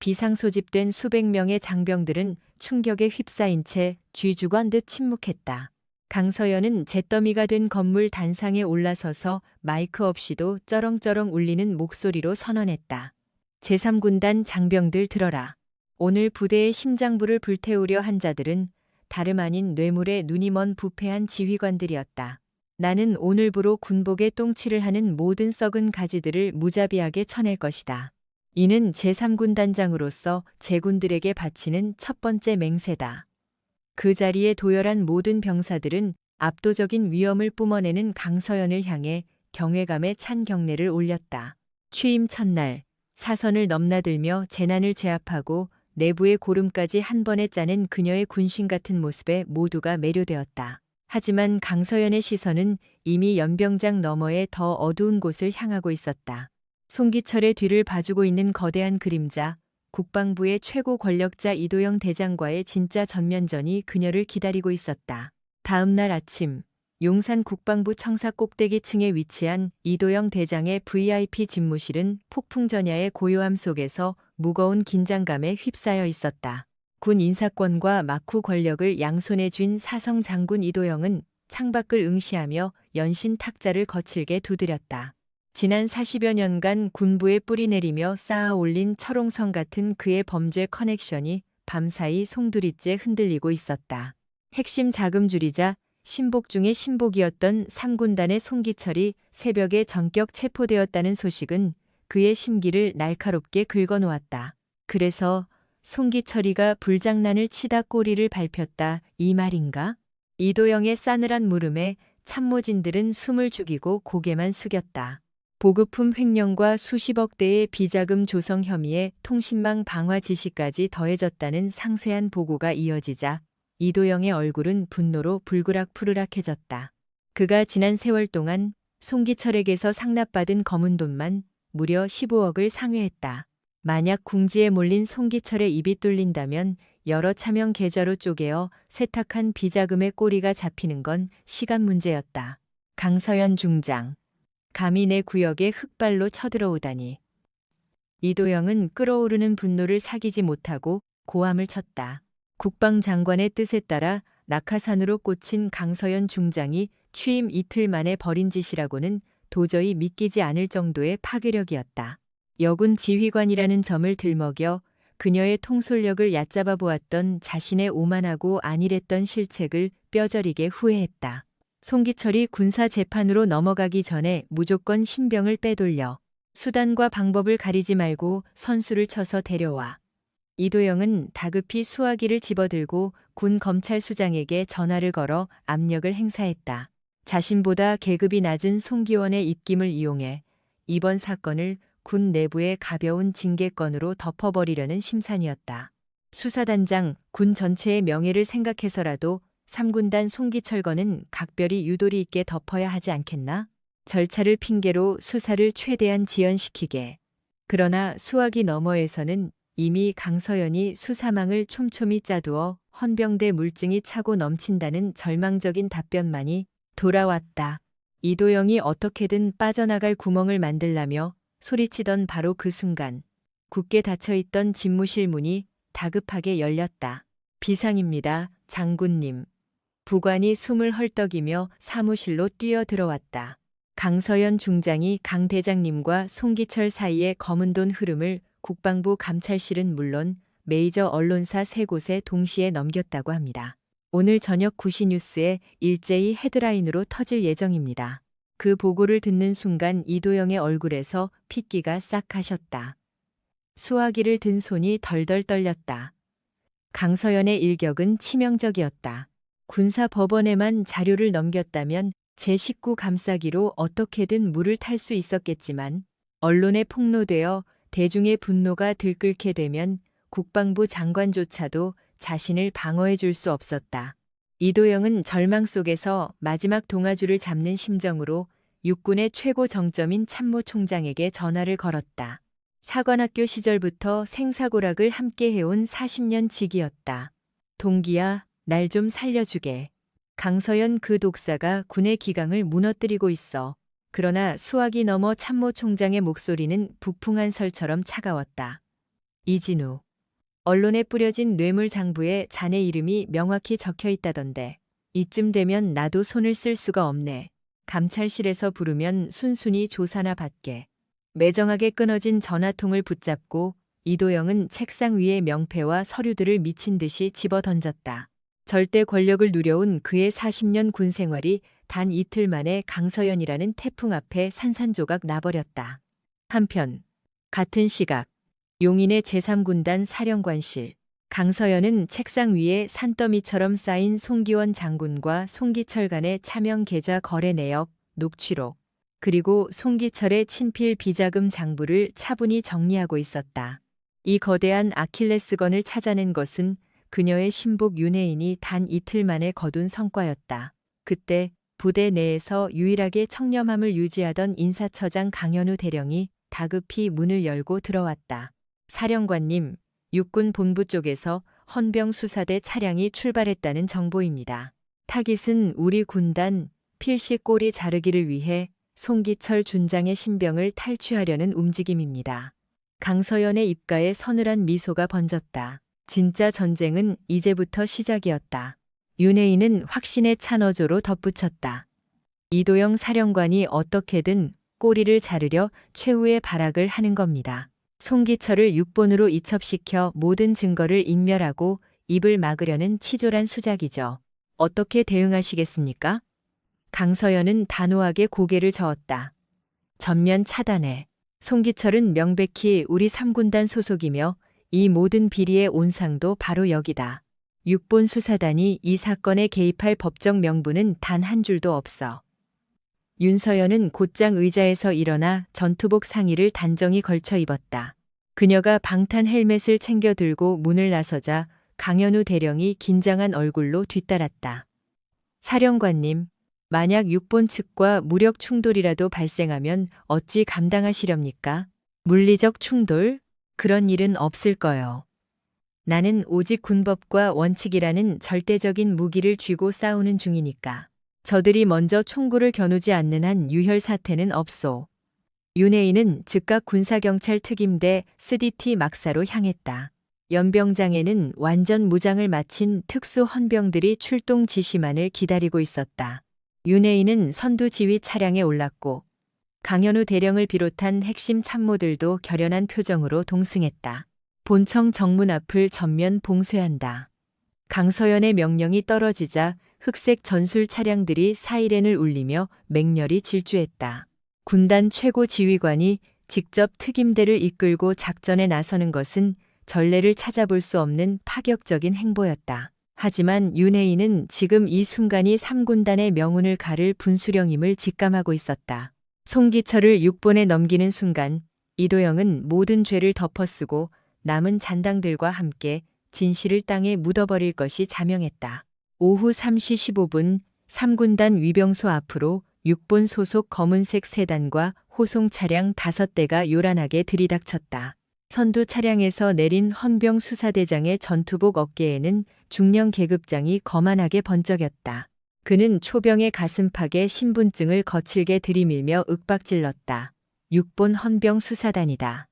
비상소집된 수백 명의 장병들은 충격에 휩싸인 채 쥐죽은 듯 침묵했다. 강서연은 잿더미가 된 건물 단상에 올라서서 마이크 없이도 쩌렁쩌렁 울리는 목소리로 선언했다. 제3군단 장병들 들어라. 오늘 부대의 심장부를 불태우려 한 자들은 다름 아닌 뇌물에 눈이 먼 부패한 지휘관들이었다. 나는 오늘부로 군복에 똥칠을 하는 모든 썩은 가지들을 무자비하게 쳐낼 것이다. 이는 제3군단장으로서 제군들에게 바치는 첫 번째 맹세다. 그 자리에 도열한 모든 병사들은 압도적인 위엄을 뿜어내는 강서연을 향해 경외감에 찬 경례를 올렸다. 취임 첫날 사선을 넘나들며 재난을 제압하고 내부의 고름까지 한 번에 짜낸 그녀의 군신 같은 모습에 모두가 매료되었다. 하지만 강서연의 시선은 이미 연병장 너머의 더 어두운 곳을 향하고 있었다. 송기철의 뒤를 봐주고 있는 거대한 그림자, 국방부의 최고 권력자 이도영 대장과의 진짜 전면전이 그녀를 기다리고 있었다. 다음 날 아침, 용산 국방부 청사 꼭대기층에 위치한 이도영 대장의 VIP 집무실은 폭풍전야의 고요함 속에서 무거운 긴장감에 휩싸여 있었다. 군 인사권과 막후 권력을 양손에 쥔 사성 장군 이도영은 창밖을 응시하며 연신 탁자를 거칠게 두드렸다. 지난 40여 년간 군부에 뿌리 내리며 쌓아 올린 철옹성 같은 그의 범죄 커넥션이 밤사이 송두리째 흔들리고 있었다. 핵심 자금줄이자 신복 중의 신복이었던 3군단의 송기철이 새벽에 전격 체포되었다는 소식은 그의 심기를 날카롭게 긁어놓았다. 그래서 송기철이가 불장난을 치다 꼬리를 밟혔다 이 말인가? 이도영의 싸늘한 물음에 참모진들은 숨을 죽이고 고개만 숙였다. 보급품 횡령과 수십억 대의 비자금 조성 혐의에 통신망 방화 지시까지 더해졌다는 상세한 보고가 이어지자 이도영의 얼굴은 분노로 불그락푸르락해졌다. 그가 지난 세월 동안 송기철에게서 상납받은 검은 돈만 무려 15억을 상회했다. 만약 궁지에 몰린 송기철의 입이 뚫린다면 여러 차명 계좌로 쪼개어 세탁한 비자금의 꼬리가 잡히는 건 시간 문제였다. 강서연 중장. 감히 내 구역에 흑발로 쳐들어오다니. 이도영은 끓어오르는 분노를 사기지 못하고 고함을 쳤다. 국방장관의 뜻에 따라 낙하산으로 꽂힌 강서연 중장이 취임 이틀 만에 벌인 짓이라고는 도저히 믿기지 않을 정도의 파괴력이었다. 여군 지휘관이라는 점을 들먹여 그녀의 통솔력을 얕잡아 보았던 자신의 오만하고 안일했던 실책을 뼈저리게 후회했다. 송기철이 군사 재판으로 넘어가기 전에 무조건 신병을 빼돌려 수단과 방법을 가리지 말고 선수를 쳐서 데려와. 이도영은 다급히 수화기를 집어들고 군 검찰수장에게 전화를 걸어 압력을 행사했다. 자신보다 계급이 낮은 송기원의 입김을 이용해 이번 사건을 군 내부의 가벼운 징계건으로 덮어버리려는 심산이었다. 수사단장, 군 전체의 명예를 생각해서라도 3군단 송기철건은 각별히 유도리 있게 덮어야 하지 않겠나? 절차를 핑계로 수사를 최대한 지연시키게. 그러나 수화기 너머에서는 이미 강서연이 수사망을 촘촘히 짜두어 헌병대 물증이 차고 넘친다는 절망적인 답변만이 돌아왔다. 이도영이 어떻게든 빠져나갈 구멍을 만들라며 소리치던 바로 그 순간 굳게 닫혀있던 집무실 문이 다급하게 열렸다. 비상입니다, 장군님. 부관이 숨을 헐떡이며 사무실로 뛰어들어왔다. 강서연 중장이 강 대장님과 송기철 사이의 검은 돈 흐름을 국방부 감찰실은 물론 메이저 언론사 3곳에 동시에 넘겼다고 합니다. 오늘 저녁 9시 뉴스에 일제히 헤드라인으로 터질 예정입니다. 그 보고를 듣는 순간 이도영의 얼굴에서 핏기가 싹 가셨다. 수화기를 든 손이 덜덜 떨렸다. 강서연의 일격은 치명적이었다. 군사법원에만 자료를 넘겼다면 제19 감싸기로 어떻게든 물을 탈 수 있었겠지만 언론에 폭로되어 대중의 분노가 들끓게 되면 국방부 장관조차도 자신을 방어해 줄 수 없었다. 이도영은 절망 속에서 마지막 동아줄을 잡는 심정으로 육군의 최고 정점인 참모총장에게 전화를 걸었다. 사관학교 시절부터 생사고락을 함께 해온 40년 지기였다. 동기야, 날 좀 살려주게. 강서연 그 독사가 군의 기강을 무너뜨리고 있어. 그러나 수화기 너머 참모총장의 목소리는 북풍한 설처럼 차가웠다. 이진우. 언론에 뿌려진 뇌물장부에 자네 이름이 명확히 적혀 있다던데. 이쯤 되면 나도 손을 쓸 수가 없네. 감찰실에서 부르면 순순히 조사나 받게. 매정하게 끊어진 전화통을 붙잡고 이도영은 책상 위에 명패와 서류들을 미친 듯이 집어던졌다. 절대 권력을 누려온 그의 40년 군 생활이 단 이틀 만에 강서연이라는 태풍 앞에 산산조각 나버렸다. 한편 같은 시각 용인의 제3군단 사령관실. 강서연은 책상 위에 산더미처럼 쌓인 송기원 장군과 송기철 간의 차명 계좌 거래 내역, 녹취록, 그리고 송기철의 친필 비자금 장부를 차분히 정리하고 있었다. 이 거대한 아킬레스건을 찾아낸 것은 그녀의 신복 윤혜인이 단 이틀 만에 거둔 성과였다. 그때 부대 내에서 유일하게 청렴함을 유지하던 인사처장 강현우 대령이 다급히 문을 열고 들어왔다. 사령관님, 육군 본부 쪽에서 헌병수사대 차량이 출발했다는 정보입니다. 타깃은 우리 군단 필시 꼬리 자르기를 위해 송기철 준장의 신병을 탈취하려는 움직임입니다. 강서연의 입가에 서늘한 미소가 번졌다. 진짜 전쟁은 이제부터 시작이었다. 윤혜인은 확신의 찬어조로 덧붙였다. 이도영 사령관이 어떻게든 꼬리를 자르려 최후의 발악을 하는 겁니다. 송기철을 육본으로 이첩시켜 모든 증거를 인멸하고 입을 막으려는 치졸한 수작이죠. 어떻게 대응하시겠습니까? 강서연은 단호하게 고개를 저었다. 전면 차단해. 송기철은 명백히 우리 3군단 소속이며 이 모든 비리의 온상도 바로 여기다. 육본 수사단이 이 사건에 개입할 법적 명분은 단 한 줄도 없어. 윤서연은 곧장 의자에서 일어나 전투복 상의를 단정히 걸쳐 입었다. 그녀가 방탄 헬멧을 챙겨 들고 문을 나서자 강현우 대령이 긴장한 얼굴로 뒤따랐다. 사령관님, 만약 육본 측과 무력 충돌이라도 발생하면 어찌 감당하시렵니까? 물리적 충돌? 그런 일은 없을 거요. 나는 오직 군법과 원칙이라는 절대적인 무기를 쥐고 싸우는 중이니까. 저들이 먼저 총구를 겨누지 않는 한 유혈 사태는 없소. 윤혜인은 즉각 군사경찰 특임대 스디티 막사로 향했다. 연병장에는 완전 무장을 마친 특수 헌병들이 출동 지시만을 기다리고 있었다. 윤혜인은 선두 지휘 차량에 올랐고 강현우 대령을 비롯한 핵심 참모들도 결연한 표정으로 동승했다. 본청 정문 앞을 전면 봉쇄한다. 강서연의 명령이 떨어지자 흑색 전술 차량들이 사이렌을 울리며 맹렬히 질주했다. 군단 최고 지휘관이 직접 특임대를 이끌고 작전에 나서는 것은 전례를 찾아볼 수 없는 파격적인 행보였다. 하지만 윤혜인은 지금 이 순간이 3군단의 명운을 가를 분수령임을 직감하고 있었다. 송기철을 6본에 넘기는 순간 이도영은 모든 죄를 덮어쓰고 남은 잔당들과 함께 진실을 땅에 묻어버릴 것이 자명했다. 오후 3시 15분 3군단 위병소 앞으로 6본 소속 검은색 세단과 호송 차량 5대가 요란하게 들이닥쳤다. 선두 차량에서 내린 헌병 수사대장의 전투복 어깨에는 중령 계급장이 거만하게 번쩍였다. 그는 초병의 가슴팍에 신분증을 거칠게 들이밀며 윽박질렀다. 6본 헌병 수사단이다.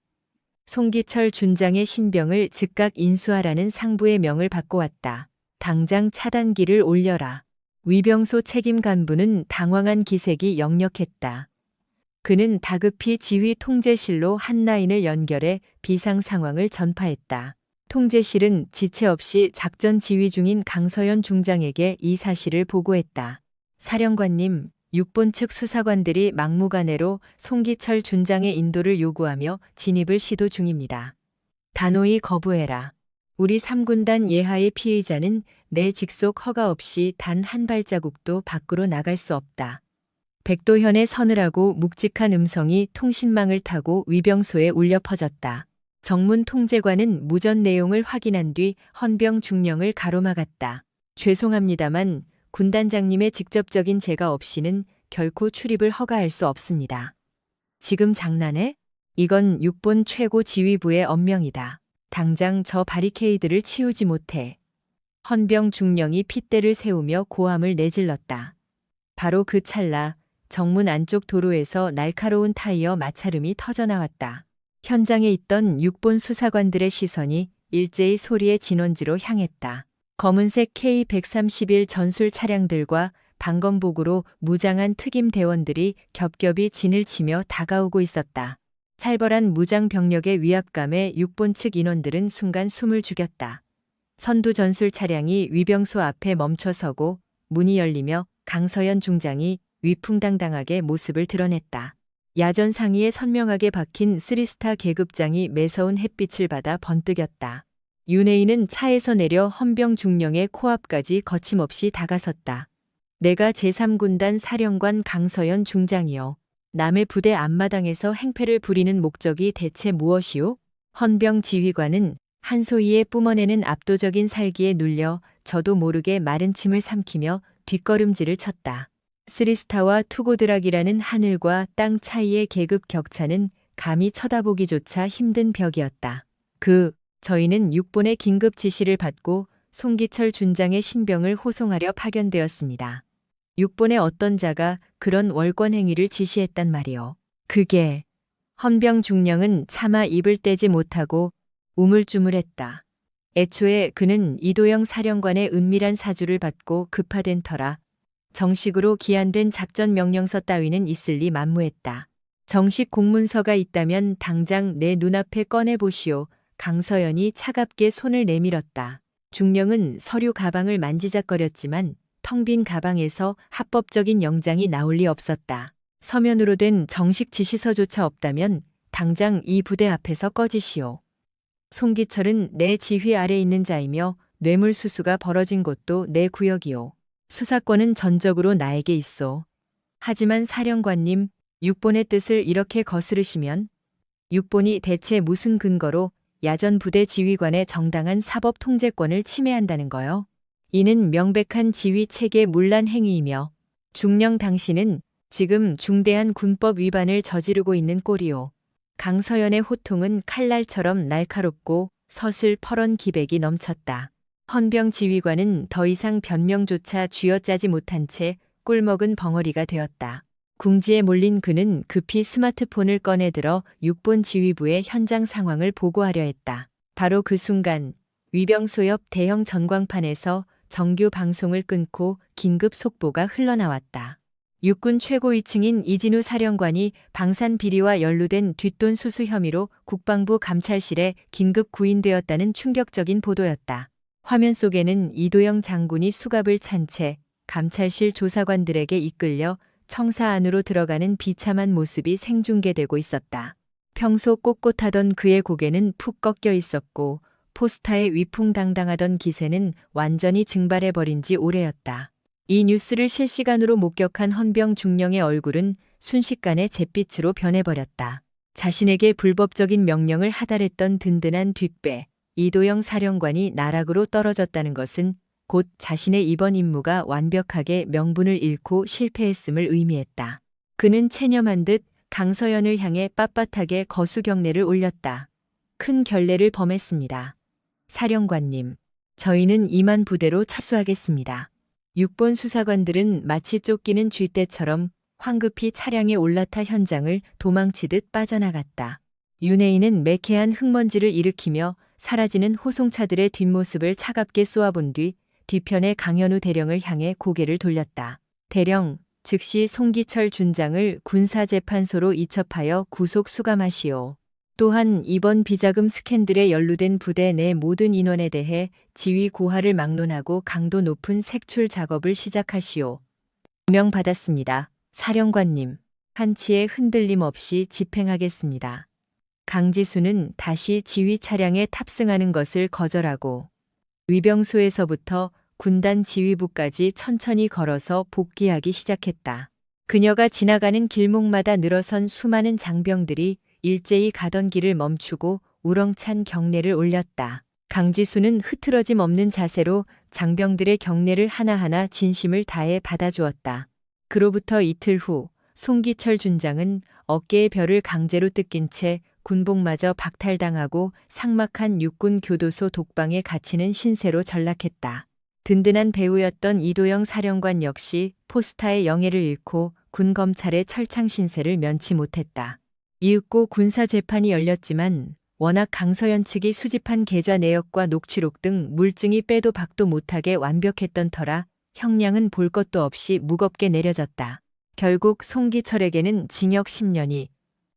송기철 준장의 신병을 즉각 인수하라는 상부의 명을 받고 왔다. 당장 차단기를 올려라. 위병소 책임 간부는 당황한 기색이 역력했다. 그는 다급히 지휘 통제실로 한 라인을 연결해 비상 상황을 전파했다. 통제실은 지체 없이 작전 지휘 중인 강서연 중장에게 이 사실을 보고했다. 사령관님, 6본 측 수사관들이 막무가내로 송기철 준장의 인도를 요구하며 진입을 시도 중입니다. 단호히 거부해라. 우리 3군단 예하의 피의자는 내 직속 허가 없이 단 한 발자국도 밖으로 나갈 수 없다. 백도현의 서늘하고 묵직한 음성이 통신망을 타고 위병소에 울려 퍼졌다. 정문 통제관은 무전 내용을 확인한 뒤 헌병 중령을 가로막았다. 죄송합니다만 군단장님의 직접적인 제가 없이는 결코 출입을 허가할 수 없습니다. 지금 장난해? 이건 6본 최고 지휘부의 엄명이다. 당장 저 바리케이드를 치우지 못해. 헌병 중령이 핏대를 세우며 고함을 내질렀다. 바로 그 찰나 정문 안쪽 도로에서 날카로운 타이어 마찰음이 터져나왔다. 현장에 있던 6본 수사관들의 시선이 일제히 소리의 진원지로 향했다. 검은색 K131 전술 차량들과 방검복으로 무장한 특임 대원들이 겹겹이 진을 치며 다가오고 있었다. 살벌한 무장 병력의 위압감에 6본 측 인원들은 순간 숨을 죽였다. 선두 전술 차량이 위병소 앞에 멈춰서고 문이 열리며 강서연 중장이 위풍당당하게 모습을 드러냈다. 야전 상의에 선명하게 박힌 3스타 계급장이 매서운 햇빛을 받아 번뜩였다. 윤혜인은 차에서 내려 헌병 중령의 코앞까지 거침없이 다가섰다. 내가 제3군단 사령관 강서연 중장이요. 남의 부대 앞마당에서 행패를 부리는 목적이 대체 무엇이오? 헌병 지휘관은 한소희의 뿜어내는 압도적인 살기에 눌려 저도 모르게 마른 침을 삼키며 뒷걸음질을 쳤다. 3스타와 투고드락이라는 하늘과 땅 차이의 계급 격차는 감히 쳐다보기조차 힘든 벽이었다. 저희는 6본의 긴급 지시를 받고 송기철 준장의 신병을 호송하려 파견되었습니다. 6본의 어떤 자가 그런 월권 행위를 지시했단 말이오. 그게 헌병 중령은 차마 입을 떼지 못하고 우물쭈물했다. 애초에 그는 이도영 사령관의 은밀한 사주를 받고 급파된 터라 정식으로 기한된 작전 명령서 따위는 있을 리 만무했다. 정식 공문서가 있다면 당장 내 눈앞에 꺼내보시오. 강서연이 차갑게 손을 내밀었다. 중령은 서류 가방을 만지작거렸지만 텅 빈 가방에서 합법적인 영장이 나올 리 없었다. 서면으로 된 정식 지시서조차 없다면 당장 이 부대 앞에서 꺼지시오. 송기철은 내 지휘 아래 있는 자이며 뇌물수수가 벌어진 곳도 내 구역이오. 수사권은 전적으로 나에게 있어. 하지만 사령관님, 6본의 뜻을 이렇게 거스르시면 6본이 대체 무슨 근거로 야전 부대 지휘관의 정당한 사법 통제권을 침해한다는 거요? 이는 명백한 지휘 체계 문란 행위이며 중령 당신은 지금 중대한 군법 위반을 저지르고 있는 꼴이오. 강서연의 호통은 칼날처럼 날카롭고 서슬퍼런 기백이 넘쳤다. 헌병 지휘관은 더 이상 변명조차 쥐어짜지 못한 채 꿀먹은 벙어리가 되었다. 궁지에 몰린 그는 급히 스마트폰을 꺼내들어 6본 지휘부의 현장 상황을 보고하려 했다. 바로 그 순간 위병소 옆 대형 전광판에서 정규 방송을 끊고 긴급 속보가 흘러나왔다. 육군 최고위층인 이진우 사령관이 방산 비리와 연루된 뒷돈 수수 혐의로 국방부 감찰실에 긴급 구인되었다는 충격적인 보도였다. 화면 속에는 이도영 장군이 수갑을 찬 채 감찰실 조사관들에게 이끌려 청사 안으로 들어가는 비참한 모습이 생중계되고 있었다. 평소 꼿꼿하던 그의 고개는 푹 꺾여 있었고 포스타에 위풍당당하던 기세는 완전히 증발해버린 지 오래였다. 이 뉴스를 실시간으로 목격한 헌병 중령의 얼굴은 순식간에 잿빛으로 변해버렸다. 자신에게 불법적인 명령을 하달했던 든든한 뒷배, 이도영 사령관이 나락으로 떨어졌다는 것은 곧 자신의 이번 임무가 완벽하게 명분을 잃고 실패했음을 의미했다. 그는 체념한 듯 강서연을 향해 빳빳하게 거수경례를 올렸다. 큰 결례를 범했습니다. 사령관님, 저희는 2만 부대로 철수하겠습니다. 6본 수사관들은 마치 쫓기는 쥐떼처럼 황급히 차량에 올라타 현장을 도망치듯 빠져나갔다. 윤혜인은 매캐한 흙먼지를 일으키며 사라지는 호송차들의 뒷모습을 차갑게 쏘아본 뒤 뒤편의 강현우 대령을 향해 고개를 돌렸다. 대령, 즉시 송기철 준장을 군사재판소로 이첩하여 구속 수감하시오. 또한 이번 비자금 스캔들에 연루된 부대 내 모든 인원에 대해 지휘 고하를 막론하고 강도 높은 색출 작업을 시작하시오. 명받았습니다. 사령관님, 한치의 흔들림 없이 집행하겠습니다. 강지수는 다시 지휘 차량에 탑승하는 것을 거절하고 위병소에서부터 군단 지휘부까지 천천히 걸어서 복귀하기 시작했다. 그녀가 지나가는 길목마다 늘어선 수많은 장병들이 일제히 가던 길을 멈추고 우렁찬 경례를 올렸다. 강지수는 흐트러짐 없는 자세로 장병들의 경례를 하나하나 진심을 다해 받아주었다. 그로부터 이틀 후 송기철 준장은 어깨의 벼를 강제로 뜯긴 채 군복마저 박탈당하고 삭막한 육군 교도소 독방에 갇히는 신세로 전락했다. 든든한 배우였던 이도영 사령관 역시 포스타의 영예를 잃고 군검찰의 철창 신세를 면치 못했다. 이윽고 군사재판이 열렸지만 워낙 강서연 측이 수집한 계좌 내역과 녹취록 등 물증이 빼도 박도 못하게 완벽했던 터라 형량은 볼 것도 없이 무겁게 내려졌다. 결국 송기철에게는 징역 10년이,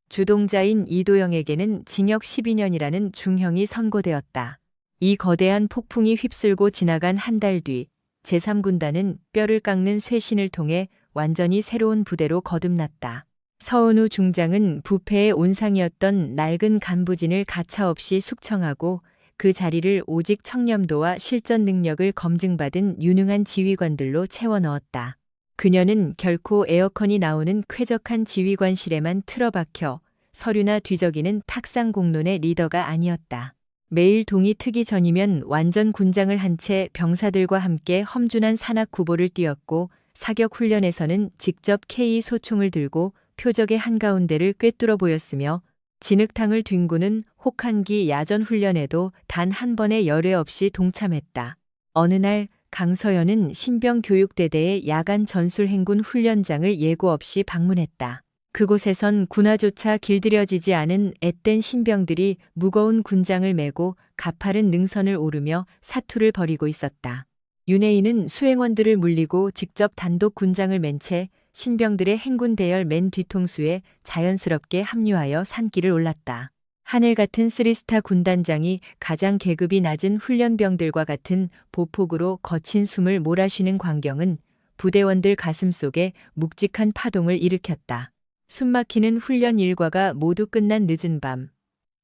주동자인 이도영에게는 징역 12년이라는 중형이 선고되었다. 이 거대한 폭풍이 휩쓸고 지나간 한 달 뒤 제3군단은 뼈를 깎는 쇄신을 통해 완전히 새로운 부대로 거듭났다. 서은우 중장은 부패의 온상이었던 낡은 간부진을 가차없이 숙청하고 그 자리를 오직 청렴도와 실전 능력을 검증받은 유능한 지휘관들로 채워 넣었다. 그녀는 결코 에어컨이 나오는 쾌적한 지휘관실에만 틀어박혀 서류나 뒤적이는 탁상 공론의 리더가 아니었다. 매일 동이 트기 전이면 완전 군장을 한 채 병사들과 함께 험준한 산악 구보를 뛰었고 사격 훈련에서는 직접 K 소총을 들고 표적의 한가운데를 꿰뚫어 보였으며 진흙탕을 뒹구는 혹한기 야전 훈련에도 단 한 번의 열애 없이 동참했다. 어느 날 강서연은 신병교육대대의 야간 전술행군 훈련장을 예고 없이 방문했다. 그곳에선 군화조차 길들여지지 않은 앳된 신병들이 무거운 군장을 메고 가파른 능선을 오르며 사투를 벌이고 있었다. 윤혜인은 수행원들을 물리고 직접 단독 군장을 맨 채 신병들의 행군 대열 맨 뒤통수에 자연스럽게 합류하여 산길을 올랐다. 하늘 같은 쓰리스타 군단장이 가장 계급이 낮은 훈련병들과 같은 보폭으로 거친 숨을 몰아쉬는 광경은 부대원들 가슴속에 묵직한 파동을 일으켰다. 숨막히는 훈련 일과가 모두 끝난 늦은 밤,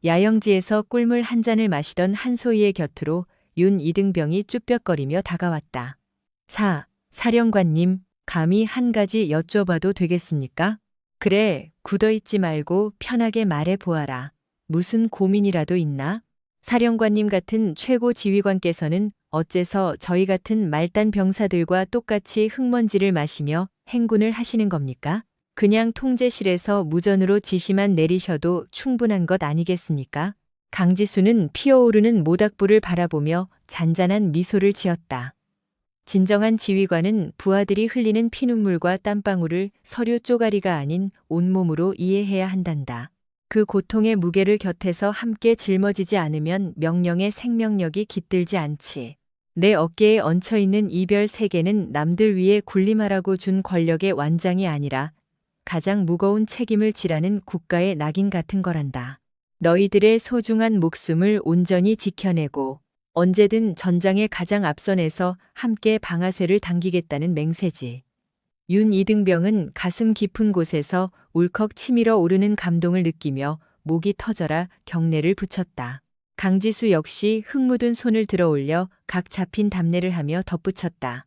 야영지에서 꿀물 한 잔을 마시던 한소희의 곁으로 윤 이등병이 쭈뼛거리며 다가왔다. 사령관님, 감히 한 가지 여쭤봐도 되겠습니까? 그래, 굳어있지 말고 편하게 말해보아라. 무슨 고민이라도 있나? 사령관님 같은 최고 지휘관께서는 어째서 저희 같은 말단 병사들과 똑같이 흙먼지를 마시며 행군을 하시는 겁니까? 그냥 통제실에서 무전으로 지시만 내리셔도 충분한 것 아니겠습니까? 강지수는 피어오르는 모닥불을 바라보며 잔잔한 미소를 지었다. 진정한 지휘관은 부하들이 흘리는 피눈물과 땀방울을 서류 쪼가리가 아닌 온몸으로 이해해야 한단다. 그 고통의 무게를 곁에서 함께 짊어지지 않으면 명령의 생명력이 깃들지 않지. 내 어깨에 얹혀있는 이별 세계는 남들 위에 군림하라고 준 권력의 완장이 아니라 가장 무거운 책임을 지라는 국가의 낙인 같은 거란다. 너희들의 소중한 목숨을 온전히 지켜내고 언제든 전장의 가장 앞선에서 함께 방아쇠를 당기겠다는 맹세지. 윤 이등병은 가슴 깊은 곳에서 울컥 치밀어 오르는 감동을 느끼며 목이 터져라 경례를 붙였다. 강지수 역시 흙 묻은 손을 들어 올려 각 잡힌 답례를 하며 덧붙였다.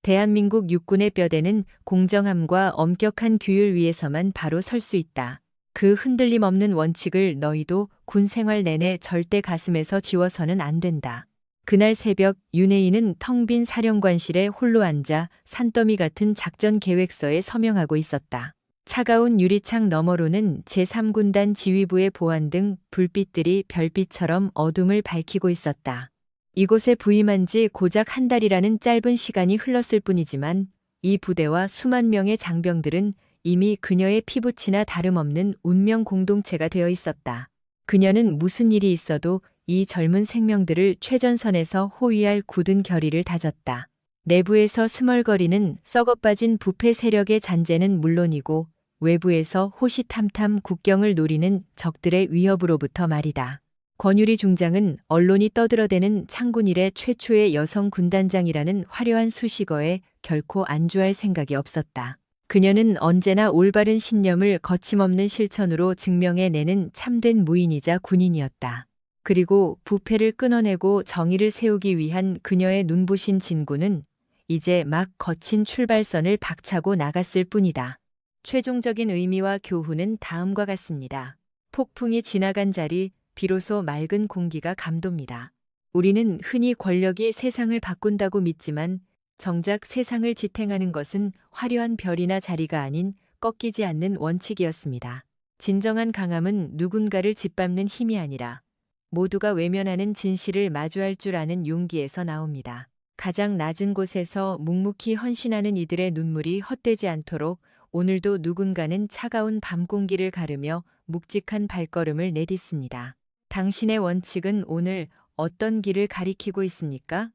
대한민국 육군의 뼈대는 공정함과 엄격한 규율 위에서만 바로 설 수 있다. 그 흔들림 없는 원칙을 너희도 군 생활 내내 절대 가슴에서 지워서는 안 된다. 그날 새벽 윤혜인은 텅 빈 사령관실에 홀로 앉아 산더미 같은 작전 계획서에 서명하고 있었다. 차가운 유리창 너머로는 제3군단 지휘부의 보안 등 불빛들이 별빛처럼 어둠을 밝히고 있었다. 이곳에 부임한 지 고작 한 달이라는 짧은 시간이 흘렀을 뿐이지만 이 부대와 수만 명의 장병들은 이미 그녀의 피부치나 다름없는 운명 공동체가 되어 있었다. 그녀는 무슨 일이 있어도 이 젊은 생명들을 최전선에서 호위할 굳은 결의를 다졌다. 내부에서 스멀거리는 썩어빠진 부패 세력의 잔재는 물론이고 외부에서 호시탐탐 국경을 노리는 적들의 위협으로부터 말이다. 권유리 중장은 언론이 떠들어대는 창군 이래 최초의 여성 군단장이라는 화려한 수식어에 결코 안주할 생각이 없었다. 그녀는 언제나 올바른 신념을 거침없는 실천으로 증명해내는 참된 무인이자 군인이었다. 그리고 부패를 끊어내고 정의를 세우기 위한 그녀의 눈부신 진군은 이제 막 거친 출발선을 박차고 나갔을 뿐이다. 최종적인 의미와 교훈은 다음과 같습니다. 폭풍이 지나간 자리, 비로소 맑은 공기가 감돕니다. 우리는 흔히 권력이 세상을 바꾼다고 믿지만 정작 세상을 지탱하는 것은 화려한 별이나 자리가 아닌 꺾이지 않는 원칙이었습니다. 진정한 강함은 누군가를 짓밟는 힘이 아니라 모두가 외면하는 진실을 마주할 줄 아는 용기에서 나옵니다. 가장 낮은 곳에서 묵묵히 헌신하는 이들의 눈물이 헛되지 않도록 오늘도 누군가는 차가운 밤 공기를 가르며 묵직한 발걸음을 내딛습니다. 당신의 원칙은 오늘 어떤 길을 가리키고 있습니까?